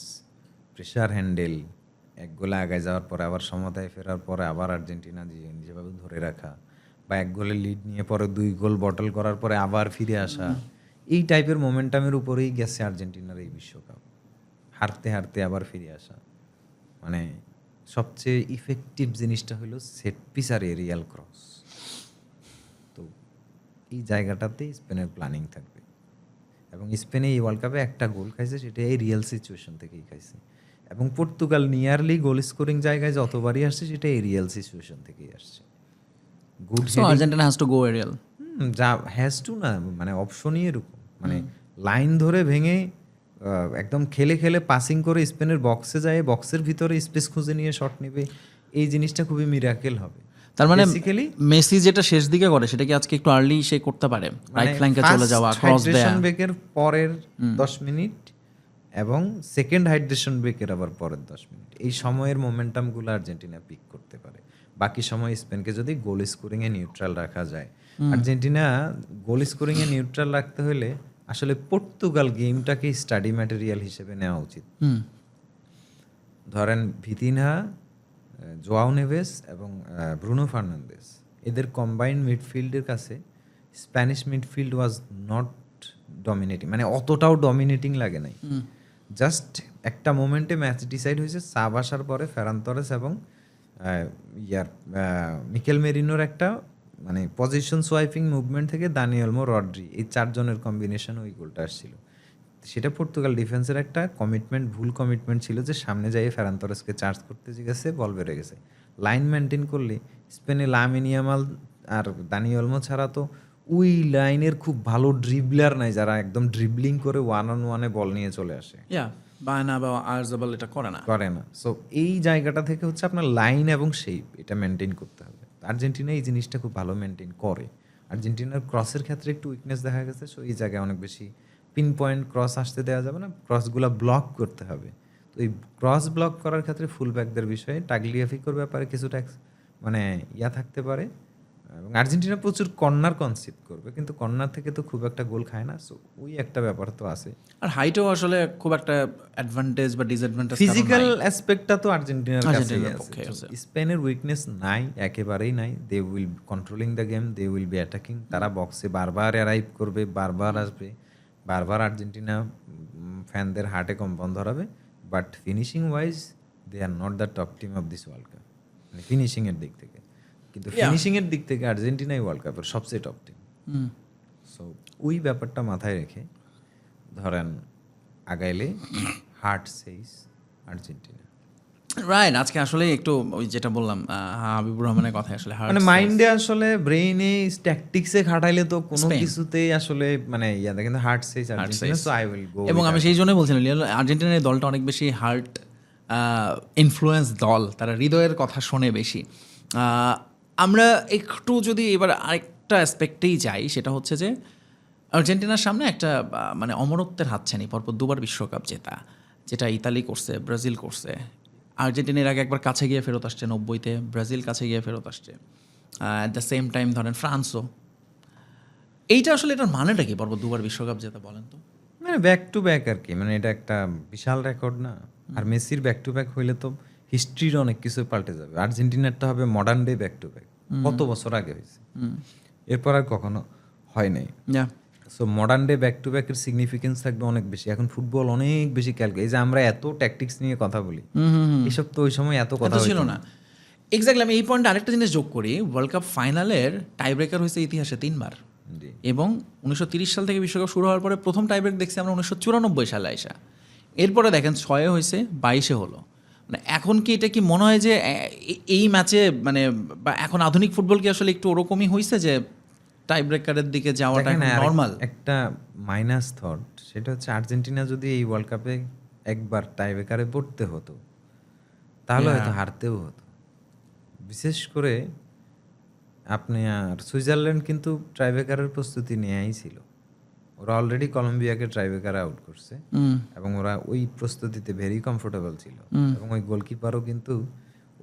প্রেশার হ্যান্ডেল, এক গোলে আগায় যাওয়ার পরে আবার সমতায় ফেরার পরে আবার আর্জেন্টিনা যেভাবে ধরে রাখা, বা এক গোলে লিড নিয়ে পরে 2 গোল বটল করার পরে আবার ফিরে আসা, এই টাইপের মোমেন্টামের উপরেই গেছে আর্জেন্টিনার এই বিশ্বকাপ। হারতে হারতে আবার ফিরে আসা, মানে সবচেয়ে ইফেক্টিভ জিনিসটা হলো সেট পিস আর এরিয়াল ক্রস। তো এই জায়গাটাতেই স্পেনের প্ল্যানিং থাকবে। এবং স্পেনে এই ওয়ার্ল্ড কাপে একটা গোল খাইছে, সেটা এই রিয়েল সিচুয়েশন থেকেই খাইছে। এবং পর্তুগাল নিয়ারলি গোল স্কোরিং জায়গায় যতবারই আসছে সেটা এই রিয়েল সিচুয়েশন থেকেই আসছে। Good Argentina has to go aerial, যা হ্যাজ টু না, মানে অপশনই এরকম, মানে লাইন ধরে ভেঙে একদম খেলে খেলে পাসিং করে স্পেনের বক্সে যায়, বক্সের ভিতরে স্পেস খুঁজে নিয়ে শট নেবে, এই জিনিসটা খুবই মিরাকেল হবে। তার মানে বেসিক্যালি মেসি যেটা শেষ দিকে করে সেটা কি আজকে একটু আর্লি সে করতে পারে, রাইট ফ্ল্যাঙ্কে চলে যাওয়া, ক্রস দেয়া। হাইড্রেশন ব্রেকের পরের 10 মিনিট এবং সেকেন্ড হাইড্রেশন ব্রেকের আবার পরের 10 মিনিট, এই সময়ের মোমেন্টামগুলো আর্জেন্টিনা পিক করতে পারে। বাকি সময় স্পেনকে যদি গোল স্কোরিংয়ে নিউট্রাল রাখা যায়, আর্জেন্টিনা গোল স্কোরিংয়ে নিউট্রাল রাখতে হলে আসলে পর্তুগাল গেমটাকে স্টাডি ম্যাটেরিয়াল হিসেবে নেওয়া উচিত। ধরেন ভিতিনহা, জোয়াও নেভেস এবং ব্রুনো ফার্নান্দেস, এদের কম্বাইন্ড মিডফিল্ডের কাছে Spanish midfield was not dominating, মানে অতটাও ডমিনেটিং লাগে নাই। জাস্ট একটা মোমেন্টে ম্যাচ ডিসাইড হয়েছে, সাব আসার পরে ফেরান তরেস এবং মিকেল মেরিনোর একটা মানে পজিশন সোয়াইপিং মুভমেন্ট থেকে দানি ওলমো, রড্রি, এই চারজনের কম্বিনেশন ওই গোলটা আসছিল। সেটা পর্তুগাল ডিফেন্সের একটা কমিটমেন্ট, ভুল কমিটমেন্ট ছিল যে সামনে যাইয়ে ফেরান তরেসকে চার্জ করতে গেছে, বল বেড়ে গেছে। লাইন মেনটেন করলে স্পেনে লামিন ইয়ামাল আর দানি ওলমো ছাড়া তো ওই লাইনের খুব ভালো ড্রিবলার নাই যারা একদম ড্রিবলিং করে 1-on-1 বল নিয়ে চলে আসে। বায়না বা আরজাবাল এটা করে না। সো এই জায়গাটা থেকে হচ্ছে আপনার লাইন এবং শেপ এটা মেনটেন করতে হবে। আর্জেন্টিনা এই জিনিসটা খুব ভালো মেনটেন করে। আর্জেন্টিনার ক্রসের ক্ষেত্রে একটু উইকনেস দেখা গেছে, সো এই জায়গায় অনেক বেশি পিন পয়েন্ট ক্রস আসতে দেওয়া যাবে না, ক্রসগুলো ব্লক করতে হবে। তো এই ক্রস ব্লক করার ক্ষেত্রে ফুল ব্যাকদের বিষয়ে টাগলিয়াফিকোর ব্যাপারে কিছুটা মানে থাকতে পারে। এবং আর্জেন্টিনা প্রচুর কর্নার কনসিভ করবে, কিন্তু কর্নার থেকে তো খুব একটা গোল খায় না, সো ওই একটা ব্যাপার তো আছে। আর হাইটও আসলে খুব একটা অ্যাডভান্টেজ বা ডিসঅ্যাডভান্টেজ, ফিজিক্যাল অ্যাসপেক্টটা তো আর্জেন্টিনার কাছেই পক্ষে আছে। স্পেনের উইকনেস নাই, একেবারেই নাই। They will controlling the game, they will be attacking. তারা বক্সে বারবার অ্যারাইভ করবে, বারবার আসবে, বারবার আর্জেন্টিনা ফ্যানদের হার্টে কম্পন ধরাবে। But finishing wise they are not the top team of this world cup, মানে ফিনিশিংয়ের দিক থেকে। কিন্তু ফিনিশিংয়ের দিক থেকে আর্জেন্টিনাই ওয়ার্ল্ড কাপের সবচেয়ে টপ টিম। সো ওই ব্যাপারটা মাথায় রেখে ধরেন আগাইলে হার্ট সেইস আর্জেন্টিনা। রাইট। আজকে আসলে একটু ওই যেটা বললাম হাবিবুর রহমানের কথা, আসলে মানে মাইন্ডে আসলে ব্রেইনে ট্যাকটিক্সে খাটাইলে তো কোনো কিছুতেই আসলে মানে কিন্তু heart says Argentina, so I will go. এবং আমি সেই জন্যই বলছিলাম আর্জেন্টিনার এই দলটা অনেক বেশি হার্ট ইনফ্লুয়েন্স দল, তারা হৃদয়ের কথা শোনে বেশি। আমরা একটু যদি এবার আরেকটা অ্যাসপেক্টেই যাই, সেটা হচ্ছে যে আর্জেন্টিনার সামনে একটা মানে অমরত্বের হাতছানি, পরপর দুবার বিশ্বকাপ জেতা, যেটা ইতালি করছে, ব্রাজিল করছে। আর্জেন্টিনার আগে একবার কাছে গিয়ে ফেরত আসছে 90-তে, ব্রাজিল কাছে গিয়ে ফেরত আসছে, অ্যাট দ্য সেম টাইম ধরেন ফ্রান্সও। এইটা আসলে এটার মানেটা কি, পরপর দুবার বিশ্বকাপ জেতা, বলেন তো? মানে ব্যাক টু ব্যাক আর কি, মানে এটা একটা বিশাল রেকর্ড না? আর মেসির ব্যাক টু ব্যাক হইলে তো হিস্ট্রির অনেক কিছু পাল্টে যাবে। আর্জেন্টিনারটা হবে modern day back to back, কত বছর আগে হয়েছে, এরপর আর কখনো হয় নাই। So modern day back to ব্যাকের সিগনিফিকেন্স থাকবে অনেক বেশি। এখন ফুটবল অনেক বেশি ক্যালকুলেট, এই যে আমরা এত ট্যাকটিক্স নিয়ে কথা বলি, এসব তো ওই সময় এত কথা ছিল না। এক্স্যাক্টলি। আমি এই পয়েন্টে আরেকটা জিনিস যোগ করি, ওয়ার্ল্ড কাপ ফাইনালের টাই ব্রেকার হয়েছে ইতিহাসে 3বার, এবং 1930 সাল থেকে বিশ্বকাপ শুরু হওয়ার পরে প্রথম টাই ব্রেক দেখছি আমরা 1994 সালে আইসা। এরপরে দেখেন 6-এ হয়েছে, 22-এ হলো। মানে এখন কি এটা কি মনে হয় যে এই ম্যাচে মানে বা এখন আধুনিক ফুটবল কি আসলে একটু ওরকমই হয়েছে যে টাই ব্রেকারের দিকে যাওয়াটা নর্মাল? একটা মাইনাস থট, সেটা হচ্ছে আর্জেন্টিনা যদি এই ওয়ার্ল্ড কাপে একবার টাই ব্রেকারে পড়তে হতো তাহলে হয়তো হারতেও হতো। বিশেষ করে আপনি আর সুইজারল্যান্ড কিন্তু ট্রাইব্রেকারের প্রস্তুতি নিয়েই ছিল। ওরা অলরেডি কলম্বিয়াকে ট্রাইব্রেকারে আউট করছে এবং ওরা ওই প্রস্তুতিতে ভেরি কমফোর্টেবল ছিল। এবং ওই গোলকিপারও কিন্তু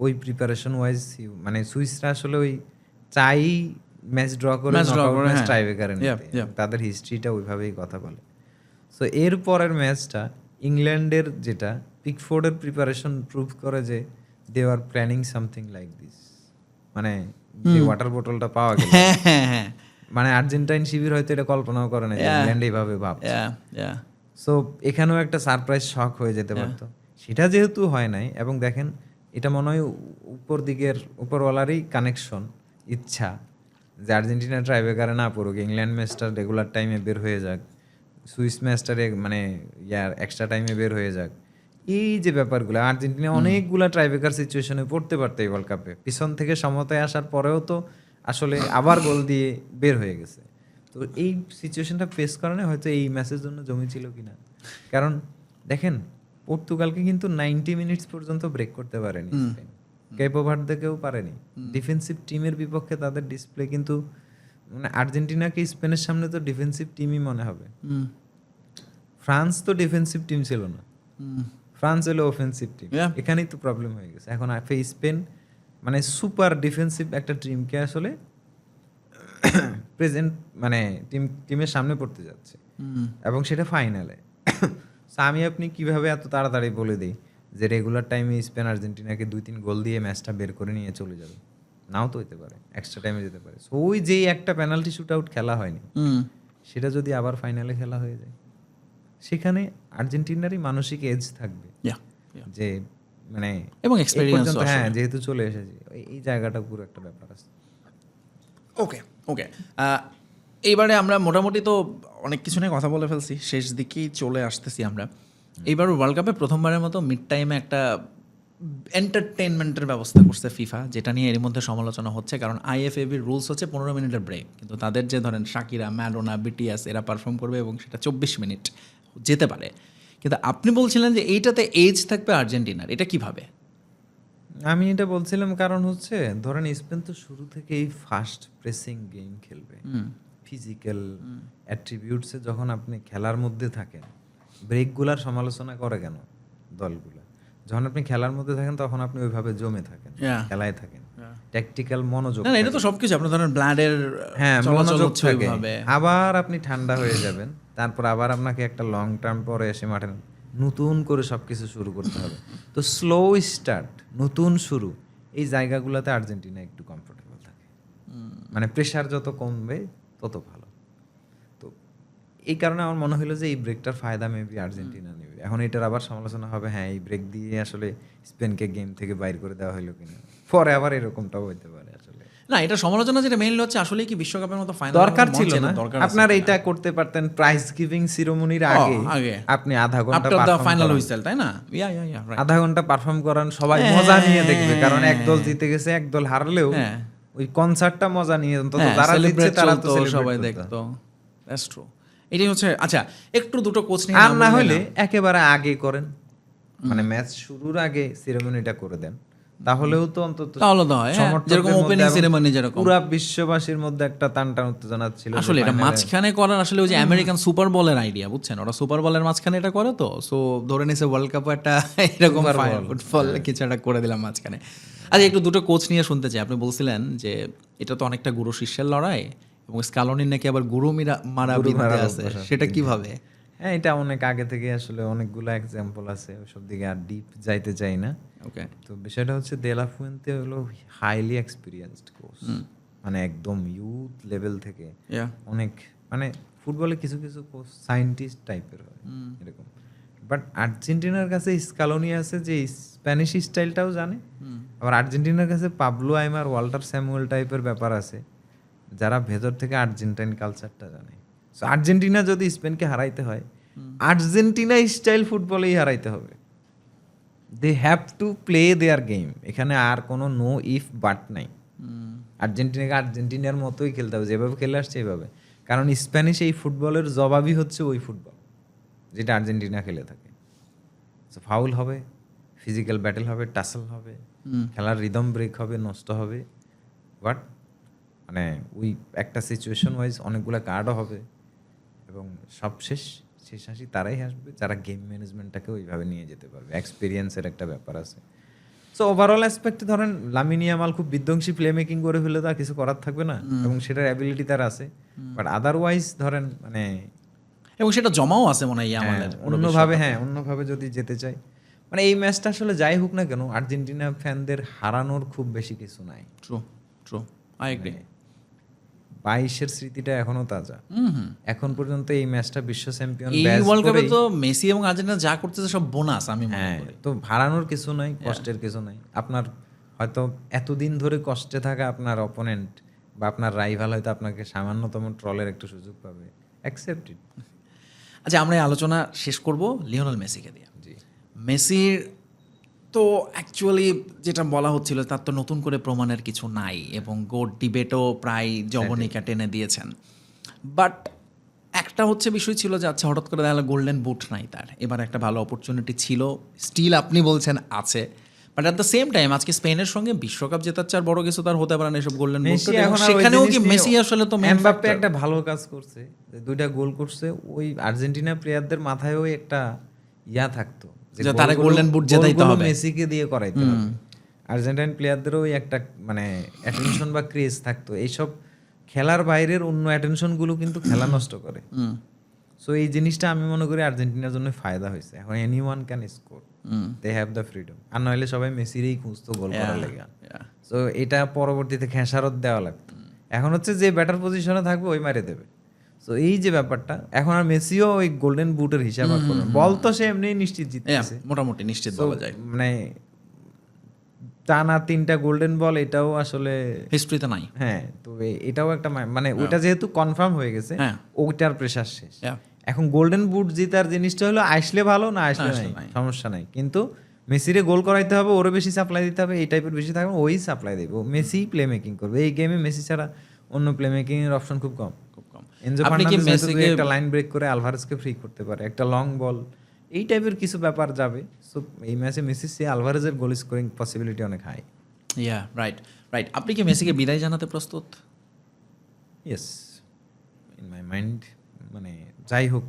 ওই প্রিপারেশন ওয়াইজ, মানে সুইসরা আসলে ওই চাই ম্যাচ ড্র করে ম্যাচ ট্রাইব্রেকারে নিতে, তাদের হিস্ট্রিটা ওইভাবেই কথা বলে। সো এর পরের ম্যাচটা ইংল্যান্ডের, যেটা পিকফোর্ডের প্রিপারেশন প্রুভ করে যে they are planning something like this, মানে যে ওয়াটার বোতলটা পাওয়া গেল, মানে আর্জেন্টাইন শিবির হয়তো এটা কল্পনাও করে না ইংল্যান্ড এইভাবে ভাবছে। সো এখানেও একটা সারপ্রাইজ শক হয়ে যেতে পারতো, সেটা যেহেতু হয় নাই। এবং দেখেন এটা মনে হয় উপর দিকের উপরওয়ালারই কানেকশন, ইচ্ছা যে আর্জেন্টিনা ট্রাইব্রেকারে না পড়ুক, ইংল্যান্ড ম্যাচটা রেগুলার টাইমে বের হয়ে যাক, সুইস ম্যাচটারে মানে এক্সট্রা টাইমে বের হয়ে যাক। এই যে ব্যাপারগুলো, আর্জেন্টিনা অনেকগুলা ট্রাইব্রেকার সিচুয়েশনে পড়তে পারতো এই ওয়ার্ল্ড কাপে, পিছন থেকে সমতায় আসার পরেও তো আসলে আবার গোল দিয়ে বের হয়ে গেছে। তো এই সিচুয়েশনটা ফেস করানো হয়তো এই ম্যাচের জন্য জমেছিল কিনা। কারণ দেখেন পর্তুগালকে কিন্তু 90 মিনিটস পর্যন্ত ব্রেক করতে পারেনি, কেপো ভার্দেকেও পারেনি। ডিফেন্সিভ টিমের বিপক্ষে তাদের ডিসপ্লে কিন্তু মানে আর্জেন্টিনাকে স্পেনের সামনে তো ডিফেন্সিভ টিমই মনে হবে। ফ্রান্স তো ডিফেন্সিভ টিম ছিল না, ফ্রান্স হলো অফেন্সিভ টিম। Yeah. এখানেই তো প্রবলেম হয়ে গেছে। এখন স্পেন মানে সুপার ডিফেন্সিভ একটা টিমকে আসলে প্রেজেন্ট মানে টিমের সামনে পড়তে যাচ্ছে এবং সেটা ফাইনালে। আমি আপনি কিভাবে এত তাড়াতাড়ি বলে দিই যে রেগুলার টাইমে স্পেন আর্জেন্টিনাকে 2-3 গোল দিয়ে ম্যাচটা বের করে নিয়ে চলে যাবে? নাও তো হতে পারে, এক্সট্রা টাইমে যেতে পারে। So, ওই যেই একটা পেনাল্টি শুট আউট খেলা হয়নি, সেটা যদি আবার ফাইনালে খেলা হয়ে যায়, সেখানে আর্জেন্টিনারই মানসিক এজ থাকবে যে মানে এবং এই এক্সপেরিয়েন্স পর্যন্ত হ্যাঁ যেহেতু চলে এসেছি, এই জায়গাটা পুরো একটা ব্যাপার আছে। ওকে ওকে, এইবারে আমরা মোটামুটি তো অনেক কিছু নিয়ে কথা বলে ফেলছি, শেষ দিকেই চলে আসতেছি আমরা। এইবার ওয়ার্ল্ড কাপে প্রথমবারের মতো মিড টাইমে একটা এন্টারটেনমেন্টের ব্যবস্থা করছে ফিফা, যেটা নিয়ে এর মধ্যে সমালোচনা হচ্ছে, কারণ আইএফএবির রুলস হচ্ছে 15 মিনিটের ব্রেক, কিন্তু তাদের যে ধরেন শাকিরা, ম্যাডোনা, বিটিএস এরা পারফর্ম করবে এবং সেটা 24 মিনিট যেতে পারে। কিন্তু আপনি বলছিলেন যে এইটাতে এজ থাকবে আর্জেন্টিনার, এটা কিভাবে? আমি এটা বলছিলাম কারণ হচ্ছে ধরেন স্পেন তো শুরু থেকেই ফাস্ট প্রেসিং গেম খেলবে, ফিজিক্যাল অ্যাট্রিবিউটসে যখন আপনি খেলার মধ্যে থাকেন, ব্রেকগুলার সমালোচনা করে কেন দলগুলো? যখন আপনি খেলার মধ্যে থাকেন তখন আপনি ওইভাবে জমে থাকেন, খেলায় থাকেন, ট্যাকটিক্যাল মনোযোগ, না এটা তো সবকিছু আপনার ধরেন ব্লাডের হ্যাঁ মনোযোগ থাকে। ওইভাবে। আবার আপনি ঠান্ডা হয়ে যাবেন, তারপর আবার আপনাকে একটা লং টার্ম পরে এসে মাঠে নতুন করে সবকিছু শুরু করতে হবে। তো স্লো স্টার্ট, নতুন শুরু, এই জায়গাগুলোতে আর্জেন্টিনা একটু কমফোর্টেবল থাকে, মানে প্রেশার যত কমবে তত ভালো। তো এই কারণে আমার মনে হলো যে এই ব্রেকটার ফায়দা মেবি আর্জেন্টিনা নেবে। এখন এটার আবার সমালোচনা হবে, হ্যাঁ এই ব্রেক দিয়ে আসলে স্পেনকে গেম থেকে বাইর করে দেওয়া হলো কিনা, পরে আবার এরকমটাও হইতে পারে। আসলে না এটা সমালোচনা যেটা মেইনলি হচ্ছে আসলে কি বিশ্বকাপের মতো ফাইনাল দরকার ছিল না, আপনার এইটা করতে পারতেন প্রাইজ গিভিং সিরিমনির আগে আপনি আধা ঘন্টা after the final perform whistle, তাই না? আধা ঘন্টা পারফর্ম করান, সবাই মজা নিয়ে দেখবে, কারণ এক দল জিতে গেছে এক দল হারলেও ওই কনসার্টটা মজা নিয়ে অন্তত যারা জিতছে তারা তো সবাই দেখতো। দ্যাটস ট্রু, এটাই হচ্ছে। আচ্ছা একটু দুটো কোচ নিয়ে আর না হলে একেবারে আগে করেন, মানে ম্যাচ শুরুর আগে সিরিমনিটা করে দেন, তাহলেও তো অন্তত তাহলে তো হয়, যেরকম ওপেনিং সেরেমনি যেরকম পুরো বিশ্ববাসীর মধ্যে একটা টান উত্তেজনা ছিল। আসলে এটা মাঝখানে করার আসলে ওই যে আমেরিকান সুপার বলের আইডিয়া, বুঝছেন? ওরা সুপার বলের মাঝখানে এটা করে, তো সো ধরে নিছে ওয়ার্ল্ড কাপও একটা এরকম ফুটবল কিছু একটা করে দিলাম মাঝখানে। আচ্ছা একটু দুটো কোচ নিয়ে শুনতে চাই। আপনি বলছিলেন যে এটা তো অনেকটা গুরু শিষ্যের লড়াই এবং স্কালোনির নাকি আবার গুরু মারা বিদ্যা আছে, সেটা কিভাবে? হ্যাঁ এটা অনেক আগে থেকে আসলে অনেকগুলো এক্সাম্পল আছে, ওইসব দিকে আর ডিপ যাইতে চাই না। ওকে, তো বিষয়টা হচ্ছে দে লা ফুয়েন্তে হলো হাইলি এক্সপিরিয়েন্সড কোচ, মানে একদম ইউথ লেভেল থেকে অনেক, মানে ফুটবলে কিছু কিছু কোচ সায়েন্টিস্ট টাইপের হয় এরকম। বাট আর্জেন্টিনার কাছে স্কালোনি আছে যে স্প্যানিশ স্টাইলটাও জানে, আবার আর্জেন্টিনার কাছে পাবলো আইমার, ওয়াল্টার স্যামুয়েল টাইপের ব্যাপার আছে যারা ভেতর থেকে আর্জেন্টাইন কালচারটা জানে। সো আর্জেন্টিনা যদি স্পেনকে হারাইতে হয়, আর্জেন্টিনা স্টাইল ফুটবলেই হারাইতে হবে। They have to play their game, এখানে আর কোনো নো ইফ বাট নাই। আর্জেন্টিনাকে আর্জেন্টিনার মতোই খেলতে হবে, যেভাবে খেলে আসছে এইভাবে, কারণ স্প্যানিশ এই ফুটবলের জবাবই হচ্ছে ওই ফুটবল যেটা আর্জেন্টিনা খেলে থাকে। সো ফাউল হবে, ফিজিক্যাল ব্যাটেল হবে, টাসল হবে, খেলার রিদম ব্রেক হবে, নষ্ট হবে, বাট মানে ওই একটা সিচুয়েশন ওয়াইজ অনেকগুলো কার্ডও হবে এবং সব শেষ হাসি তারাই আসবে যারা গেম ম্যানেজমেন্টটাকে ওইভাবে নিয়ে যেতে পারবে। এক্সপিরিয়েন্সের একটা ব্যাপার আছে। সো ওভারঅল অ্যাসপেক্টে ধরেন লামিন ইয়ামাল খুব বিধ্বংসী প্লে মেকিং করে ফেলে, তার কিছু করার থাকবে না এবং সেটার অ্যাবিলিটি তার আছে, বাট আদারওয়াইজ ধরেন মানে এবং সেটা জমাও আছে মনে হয় আমাদের অন্যভাবে যদি যেতে চাই, মানে এই ম্যাচটা আসলে যাই হোক না কেন আর্জেন্টিনা ফ্যানদের হারানোর খুব বেশি কিছু নাই। True I agree. 22-এর স্মৃতিটা এখনো তাজা, এখন পর্যন্ত এই ম্যাচটা বিশ্ব চ্যাম্পিয়ন এই ওয়ার্ল্ড কাপে তো মেসি এবং আর্জেন্টিনা যা করতেছে সব বোনাস আমি মনে করি। তো হারানোর কিছু নাই, কষ্টের কিছু নাই। আপনার হয়তো এতদিন ধরে কষ্টে থাকা আপনার অপোনেন্ট বা আপনার রাইভাল হয়তো আপনাকে সামান্যতম ট্রলের একটু সুযোগ পাবে, অ্যাকসেপ্ট ইট। আচ্ছা আমরা এই আলোচনা শেষ করব লিওনেল মেসিকে দিয়ে। জি, মেসির তো অ্যাকচুয়ালি যেটা বলা হচ্ছিল তার তো নতুন করে প্রমাণের কিছু নাই এবং গোট ডিবেটও প্রায় জবনিকা টেনে দিয়েছেন। বাট একটা হচ্ছে বিষয় ছিল যে আচ্ছা হঠাৎ করে দেখা গেলো গোল্ডেন বুট নাই তার, এবার একটা ভালো অপরচুনিটি ছিল, স্টিল আপনি বলছেন আছে, but but at the same time আজকে স্পেনের সঙ্গে বিশ্বকাপ জেতার চার বড় কিছু তার হতে পারে না এসব গোল্ডেন মেসি বুট, এখন আর ওই সেখানেও জিনিস কি নিয়ে- মেসি আসলে তো মেইন এমবাপ্পে একটা ভালো কাজ করছে, যে 2টা গোল করছে, ওই আর্জেন্টিনা প্লেয়ারদের মাথায়ও একটা ইয়া থাকতো যে তারা golden boot জেতাইতে হবে। মেসিকে দিয়ে করাইতে হবে। আর্জেন্টাইন প্লেয়ারদেরও ওই একটা মানে অ্যাটেনশন বা ক্রেজ থাকতো, এইসব খেলার বাইরের অন্য অ্যাটেনশন গুলো কিন্তু খেলা নষ্ট করে। সো এই জিনিসটা আমি মনে করি আর্জেন্টিনার জন্য ফায়দা হয়েছে, এখন anyone can score, they have the freedom. আর নইলে সবাই মেসিরই খুঁজতো গোল করার লেগে। সো এটা পরবর্তীতে খেসারত দেওয়া লাগতো। এখন হচ্ছে যে ব্যাটার পজিশনে থাকবে ওই মারে দেবে। সো এই যে ব্যাপারটা, এখন আর মেসিও ওই গোল্ডেন বুটের হিসাব আর করবে না। বল তো সে এমনিই নিশ্চিত জিততেছে, মোটামুটি নিশ্চিত So, বলা যায়, মানে টানা 3টা গোল্ডেন বল, এটাও আসলে হিস্ট্রিতে নাই। হ্যাঁ, তো এটাও একটা মানে ওইটা যেহেতু কনফার্ম হয়ে গেছে, হ্যাঁ। ওইটার প্রেশার শেষ। Yeah. এখন গোল্ডেন বুট জিতার জিনিসটা হলো আসলে ভালো, না আসলে আসলে নাই নাই। সমস্যা নাই, কিন্তু মেসিরে গোল করাইতে হবে, ওরে বেশি সাপ্লাই দিতে হবে, এই টাইপের বেশি থাকবে, ওই সাপ্লাই দেবে। মেসি প্লে মেকিং করবে এই গেমে, মেসি ছাড়া অন্য প্লে মেকিং এর অপশন খুব কম। এনজো আপনি কি ফার্নান্দেজ হয়তো দুই মেসিকে- একটা লাইন ব্রেক করে আলভারেজকে ফ্রি করতে পারে, একটা লং বল, এই টাইপের কিছু ব্যাপার যাবে। সো এই ম্যাচে মেসি সে আলভারেজের গোল স্কোরিং পসিবিলিটি অনেক হাই। Yeah right right. আপনি কি মেসিকে বিদায় জানাতে প্রস্তুত? ইয়েস, ইন মাই মাইন্ড, মানে যাই হোক,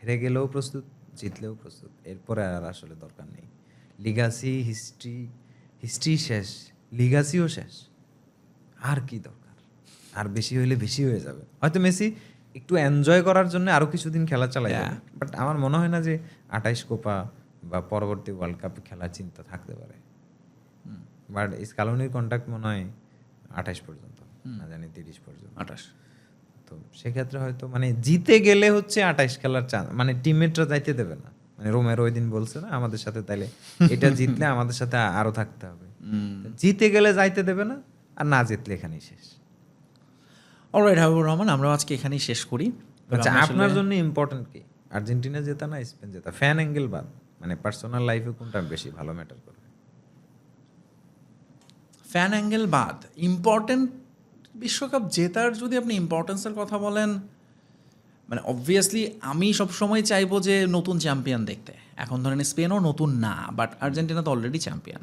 হেরে গেলেও প্রস্তুত, জিতলেও প্রস্তুত, এরপরে আর আসলে দরকার নেই। লিগাসি, হিস্ট্রি শেষ, লিগাসিও শেষ, আর কি দরকার? আর বেশি হইলে বেশি হয়ে যাবে। হয়তো মেসি একটু এনজয় করার জন্য আরও কিছুদিন খেলা চালাই যাবে, বাট আমার মনে হয় না যে 28 কোপা বা পরবর্তী ওয়ার্ল্ড কাপে খেলার চিন্তা থাকতে পারে। বাট স্কালোনির কন্ট্যাক্ট মনে হয় 28 পর্যন্ত, না জানি 30 পর্যন্ত। 28। তো সেক্ষেত্রে হয়তো মানে জিতে গেলে হচ্ছে 28 খেলার চান্স, মানে টিমমেটরা যাইতে দেবে না। মানে রোমেরো ওই দিন বলছে না আমাদের সাথে, তাইলে এটা জিতলে আমাদের সাথে আরো থাকতে হবে। জিতে গেলে যাইতে দেবে না, আর না জিতলে এখানেই শেষ। অলরাইট হাবিবুর রহমান, আমরা আজকে এখানেই শেষ করি। আচ্ছা, আপনার জন্য ইম্পর্টেন্ট কি, আর্জেন্টিনা জেতা না স্পেন জেতা? ফ্যান অ্যাঙ্গেল বাদ, মানে পার্সোনাল লাইফে কোনটা বেশি ভালো ম্যাটার করে? ফ্যান অ্যাঙ্গেল বাদ, ইম্পর্টেন্ট বিশ্বকাপ জেতার যদি আপনি ইম্পর্টেন্সের কথা বলেন, মানে অবভিয়াসলি আমি সবসময় চাইবো যে নতুন চ্যাম্পিয়ন দেখতে। এখন ধরেন স্পেনও নতুন না, বাট আর্জেন্টিনা তো অলরেডি চ্যাম্পিয়ন।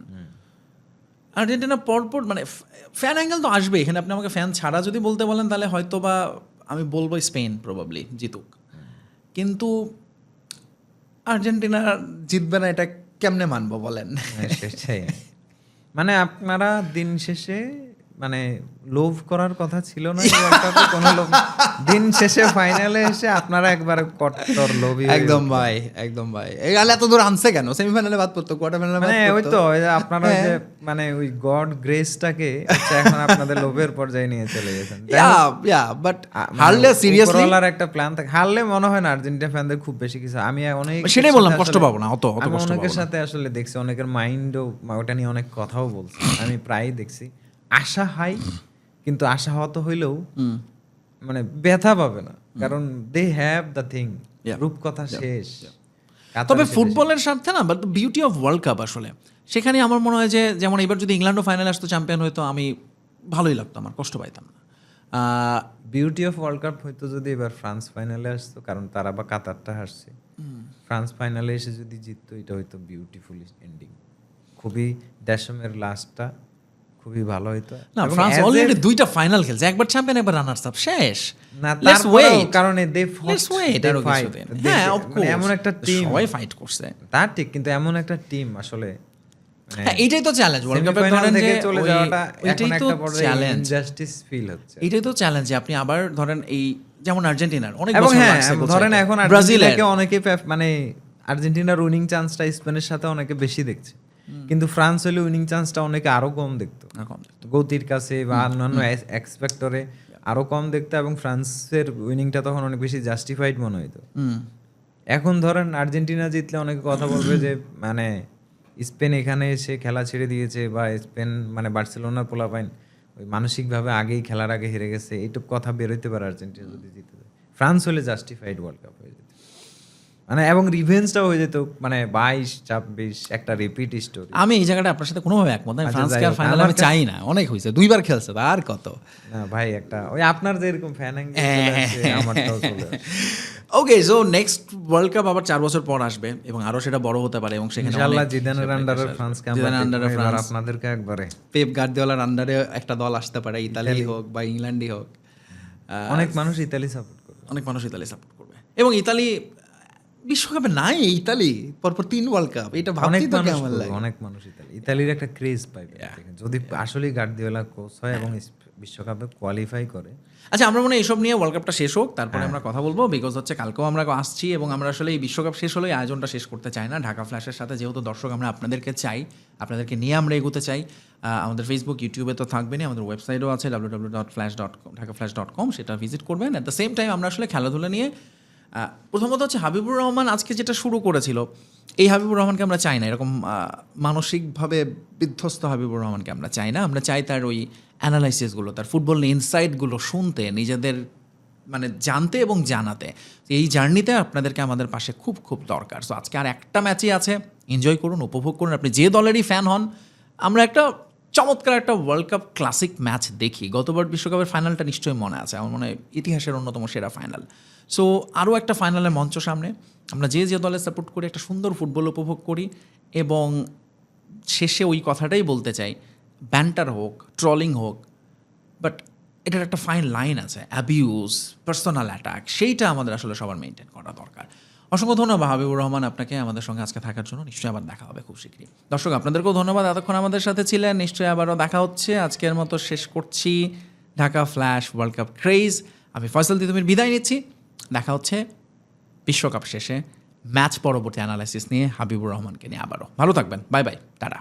আর্জেন্টিনা পরপর মানে ফ্যান অ্যাঙ্গেল তো আসবে এখানে। আপনি আমাকে ফ্যান ছাড়া যদি বলতে বলেন তাহলে হয়তো বা আমি বলবো স্পেন প্রবাবলি জিতুক, কিন্তু আর্জেন্টিনা জিতবে না এটা কেমনে মানবো বলেন? সেটাই, মানে আপনারা দিন শেষে মানে লোভ করার কথা ছিল না, এই World Cup এ কোনো লোভ, দিন শেষে ফাইনালে এসে আপনারা একবার কট্টর লোভী হয়ে একদম গেলেন। ভাই, একদম ভাই। এই গালে এত দূর আনছে কেন? সেমিফাইনালে বাদ পড়তো, কোয়ার্টার ফাইনালে বাদ মানে ওই পড়তো। তো ওই যে আপনারা ওই যে মানে ওই গড গ্রেসটাকে এখন আপনাদের লোভের পর্যায়ে নিয়ে চলে গেছেন। বাট মানে হারলে সিরিয়াসলি উপরওয়ালার একটা প্ল্যান থাকে, হারলে মনে হয় না আর্জেন্টিনা ফ্যানদের খুব বেশি কিছু। আমি অনেক সেটাই বললাম, কষ্ট পাবো না, অত আমি কষ্ট অনেকের পাবো না। সাথে আসলে দেখছি, অনেকের মাইন্ডও ওটা নিয়ে অনেক কথাও বলছে, আমি প্রায়ই দেখছি। আশা হাই, কিন্তু আশাহত হইলেও মানে ব্যথা পাবে না, কারণ দে হ্যাভ দ্য থিং, রূপকথা শেষ। তবে ফুটবলের স্বার্থে না, but the beauty of world cup আসলে সেখানে আমার মনে হয় যে, যেমন এবার যদি ইংল্যান্ডও ফাইনালে আসতো, চ্যাম্পিয়ন হইতো, আমি ভালোই লাগতো, আমার কষ্ট পাইতাম না। বিউটি অফ ওয়ার্ল্ড কাপ হয়তো যদি এবার ফ্রান্স ফাইনালে আসতো, কারণ তারা বা কাতারটা হারছে, ফ্রান্স ফাইনালে এসে যদি জিততো, এটা হয়তো বিউটিফুল এন্ডিং। খুবই দেশমের লাস্টটা খুবই ভালো হইতো। না, এবং ফ্রান্স as a- অলরেডি 2টা ফাইনাল খেলছে, একবার চ্যাম্পিয়ন একবার রানার্স আপ, শেষ। না, Let's তারপরেও wait. কারণে দে Let's wait আরো কিছুদিন। হ্যাঁ, of course. এমন একটা টিম, সবাই ফাইট করছে। তার ঠিক, কিন্তু এমন একটা টিম আসলে মানে হ্যাঁ, এইটাই তো চ্যালেঞ্জ ওয়ার্ল্ড কাপের, semi-final ধরেন যে থেকে চলে যাওয়াটা ওইটাই এখন তো একটা পর্যায়ে চ্যালেঞ্জ, ইনজাস্টিস ফিল হচ্ছে। এইটাই তো চ্যালেঞ্জ যে আপনি আবার ধরেন এই যেমন আর্জেন্টিনার অনেক এবং বছর হ্যাঁ, লাগছে ধরেন এখন ব্রাজিলের আর্জেন্টিনাকে অনেকে মানে আর্জেন্টিনার উইনিং চান্সটা স্পেনের সাথে অনেকে বেশি দেখছে, কিন্তু ফ্রান্স হলে উইনিং চান্সটা অনেকে আরো কম দেখতো, গতির কাছে বা অন্যান্য এক্সপেক্টরে আরো কম দেখতো, এবং ফ্রান্সের উইনিংটা তখন অনেক বেশি জাস্টিফাইড মনে হইতো। এখন ধরেন আর্জেন্টিনা জিতলে অনেকে কথা বলবে যে মানে স্পেন এখানে এসে খেলা ছেড়ে দিয়েছে, বা স্পেন মানে বার্সেলোনার পোলাপাইন ওই মানসিকভাবে আগেই খেলার আগে হেরে গেছে, এইটুক কথা বেরোইতে পারে আর্জেন্টিনা যদি জিতে যায়। ফ্রান্স হলে জাস্টিফাইড ওয়ার্ল্ড কাপ হয়ে যেত, মানে এবং রিভেঞ্জটাও হয়ে যেত, মানে 22-26 একটা রিপিট স্টোরি। আমি এই জায়গাটা আপনার সাথে কোনোভাবে একমত না। আচ্ছা, ফ্রান্সকে যাই আর হোক, ফাইনালে আমি চাই না, অনেক হয়েছে, 2বার খেলছে, আর কত। না ভাই, একটা ওই আপনার যে এরকম ফ্যান আমারটাও চলে আসে। ওকে, সো নেক্সট ওয়ার্ল্ড কাপ আবার 4 বছর পর আসবে এবং আরো সেটা বড় হতে পারে এবং সেখানে ইনশাআল্লাহ জিদানের আন্ডারে ফ্রান্সকে আমরা জিদানের আন্ডারে এবার ফ্রান্স, আপনাদেরকে একবারে পেপ গার্দিওলার আন্ডারে একটা দল আসতে পারে, ইতালি হোক বা ইংল্যান্ডই হোক। অনেক মানুষ ইতালি সাপোর্ট করবে। অনেক মানুষ ইতালি সাপোর্ট করবে এবং ইতালি বিশ্বকাপে নাই, ইতালি পরপর 3 ওয়ার্ল্ড কাপ, এটা অনেক ভাবতেই তো মানুষ কেমন করবে, লাগে। অনেক মানুষ ইতালির একটা ক্রেজ পাইবে যদি আসলে গার্দিওলা কোচ হয় এবং বিশ্বকাপে কোয়ালিফাই করে। আচ্ছা, আমরা মনে হয় এসব নিয়ে ওয়ার্ল্ড কাপটা শেষ হোক, তারপরে আমরা কথা বলবো, বিকজ হচ্ছে কালকেও আমরা আসছি এবং আমরা আসলে এই বিশ্বকাপ শেষ হলে আয়োজনটা শেষ করতে চাই না। ঢাকা ফ্ল্যাশের সাথে যেহেতু দর্শক আমরা আপনাদেরকে চাই, আপনাদেরকে নিয়ে আমরা এগোতে চাই। আমাদের ফেসবুক, ইউটিউবে তো থাকবেনই, আমাদের ওয়েবসাইটও আছে www.flash.ঢাকাফ্ল্যাশ.com, সেটা ভিজিট করবেন। অ্যাট দ্য সেম টাইম আমরা আসলে খেলাধুলা নিয়ে প্রথমত হচ্ছে হাবিবুর রহমান আজকে যেটা শুরু করেছিল, এই হাবিবুর রহমানকে আমরা চাই না, এরকম মানসিকভাবে বিধ্বস্ত হাবিবুর রহমানকে আমরা চাই না। আমরা চাই তার ওই অ্যানালাইসিসগুলো, তার ফুটবল ইনসাইটগুলো শুনতে, নিজেদের মানে জানতে এবং জানাতে। এই জার্নিতে আপনাদেরকে আমাদের পাশে খুব খুব দরকার। সো আজকে আর একটা ম্যাচই আছে, এনজয় করুন, উপভোগ করুন, আপনি যে দলেরই ফ্যান হন। আমরা একটা চমৎকার একটা ওয়ার্ল্ড কাপ ক্লাসিক ম্যাচ দেখি। গতবার বিশ্বকাপের ফাইনালটা নিশ্চয়ই মনে আছে, আমার মনে হয় ইতিহাসের অন্যতম সেরা ফাইনাল। সো আরও একটা ফাইনালের মঞ্চ সামনে, আমরা যে যে দলে সাপোর্ট করি একটা সুন্দর ফুটবল উপভোগ করি এবং শেষে ওই কথাটাই বলতে চাই, ব্যান্টার হোক, ট্রলিং হোক, বাট এটার একটা ফাইন লাইন আছে, অ্যাবিউজ, পার্সোনাল অ্যাটাক, সেইটা আমাদের আসলে সবার মেনটেন করা দরকার। অসংখ্য ধন্যবাদ হাবিবুর রহমান আপনাকে আমাদের সঙ্গে আজকে থাকার জন্য। নিশ্চয়ই আবার দেখা হবে খুব শীঘ্রই। দর্শক আপনাদেরকেও ধন্যবাদ এতক্ষণ আমাদের সাথে ছিলেন। নিশ্চয়ই আবারও দেখা হচ্ছে। আজকের মতো শেষ করছি Dhaka flash world cup craze. আমি ফয়সাল তিতুমির বিদায় নিচ্ছি। দেখা হচ্ছে বিশ্বকাপ শেষে ম্যাচ পরবর্তী অ্যানালাইসিস নিয়ে হাবিবুর রহমানকে নিয়ে আবারও। ভালো থাকবেন, বাই বাই, টাটা।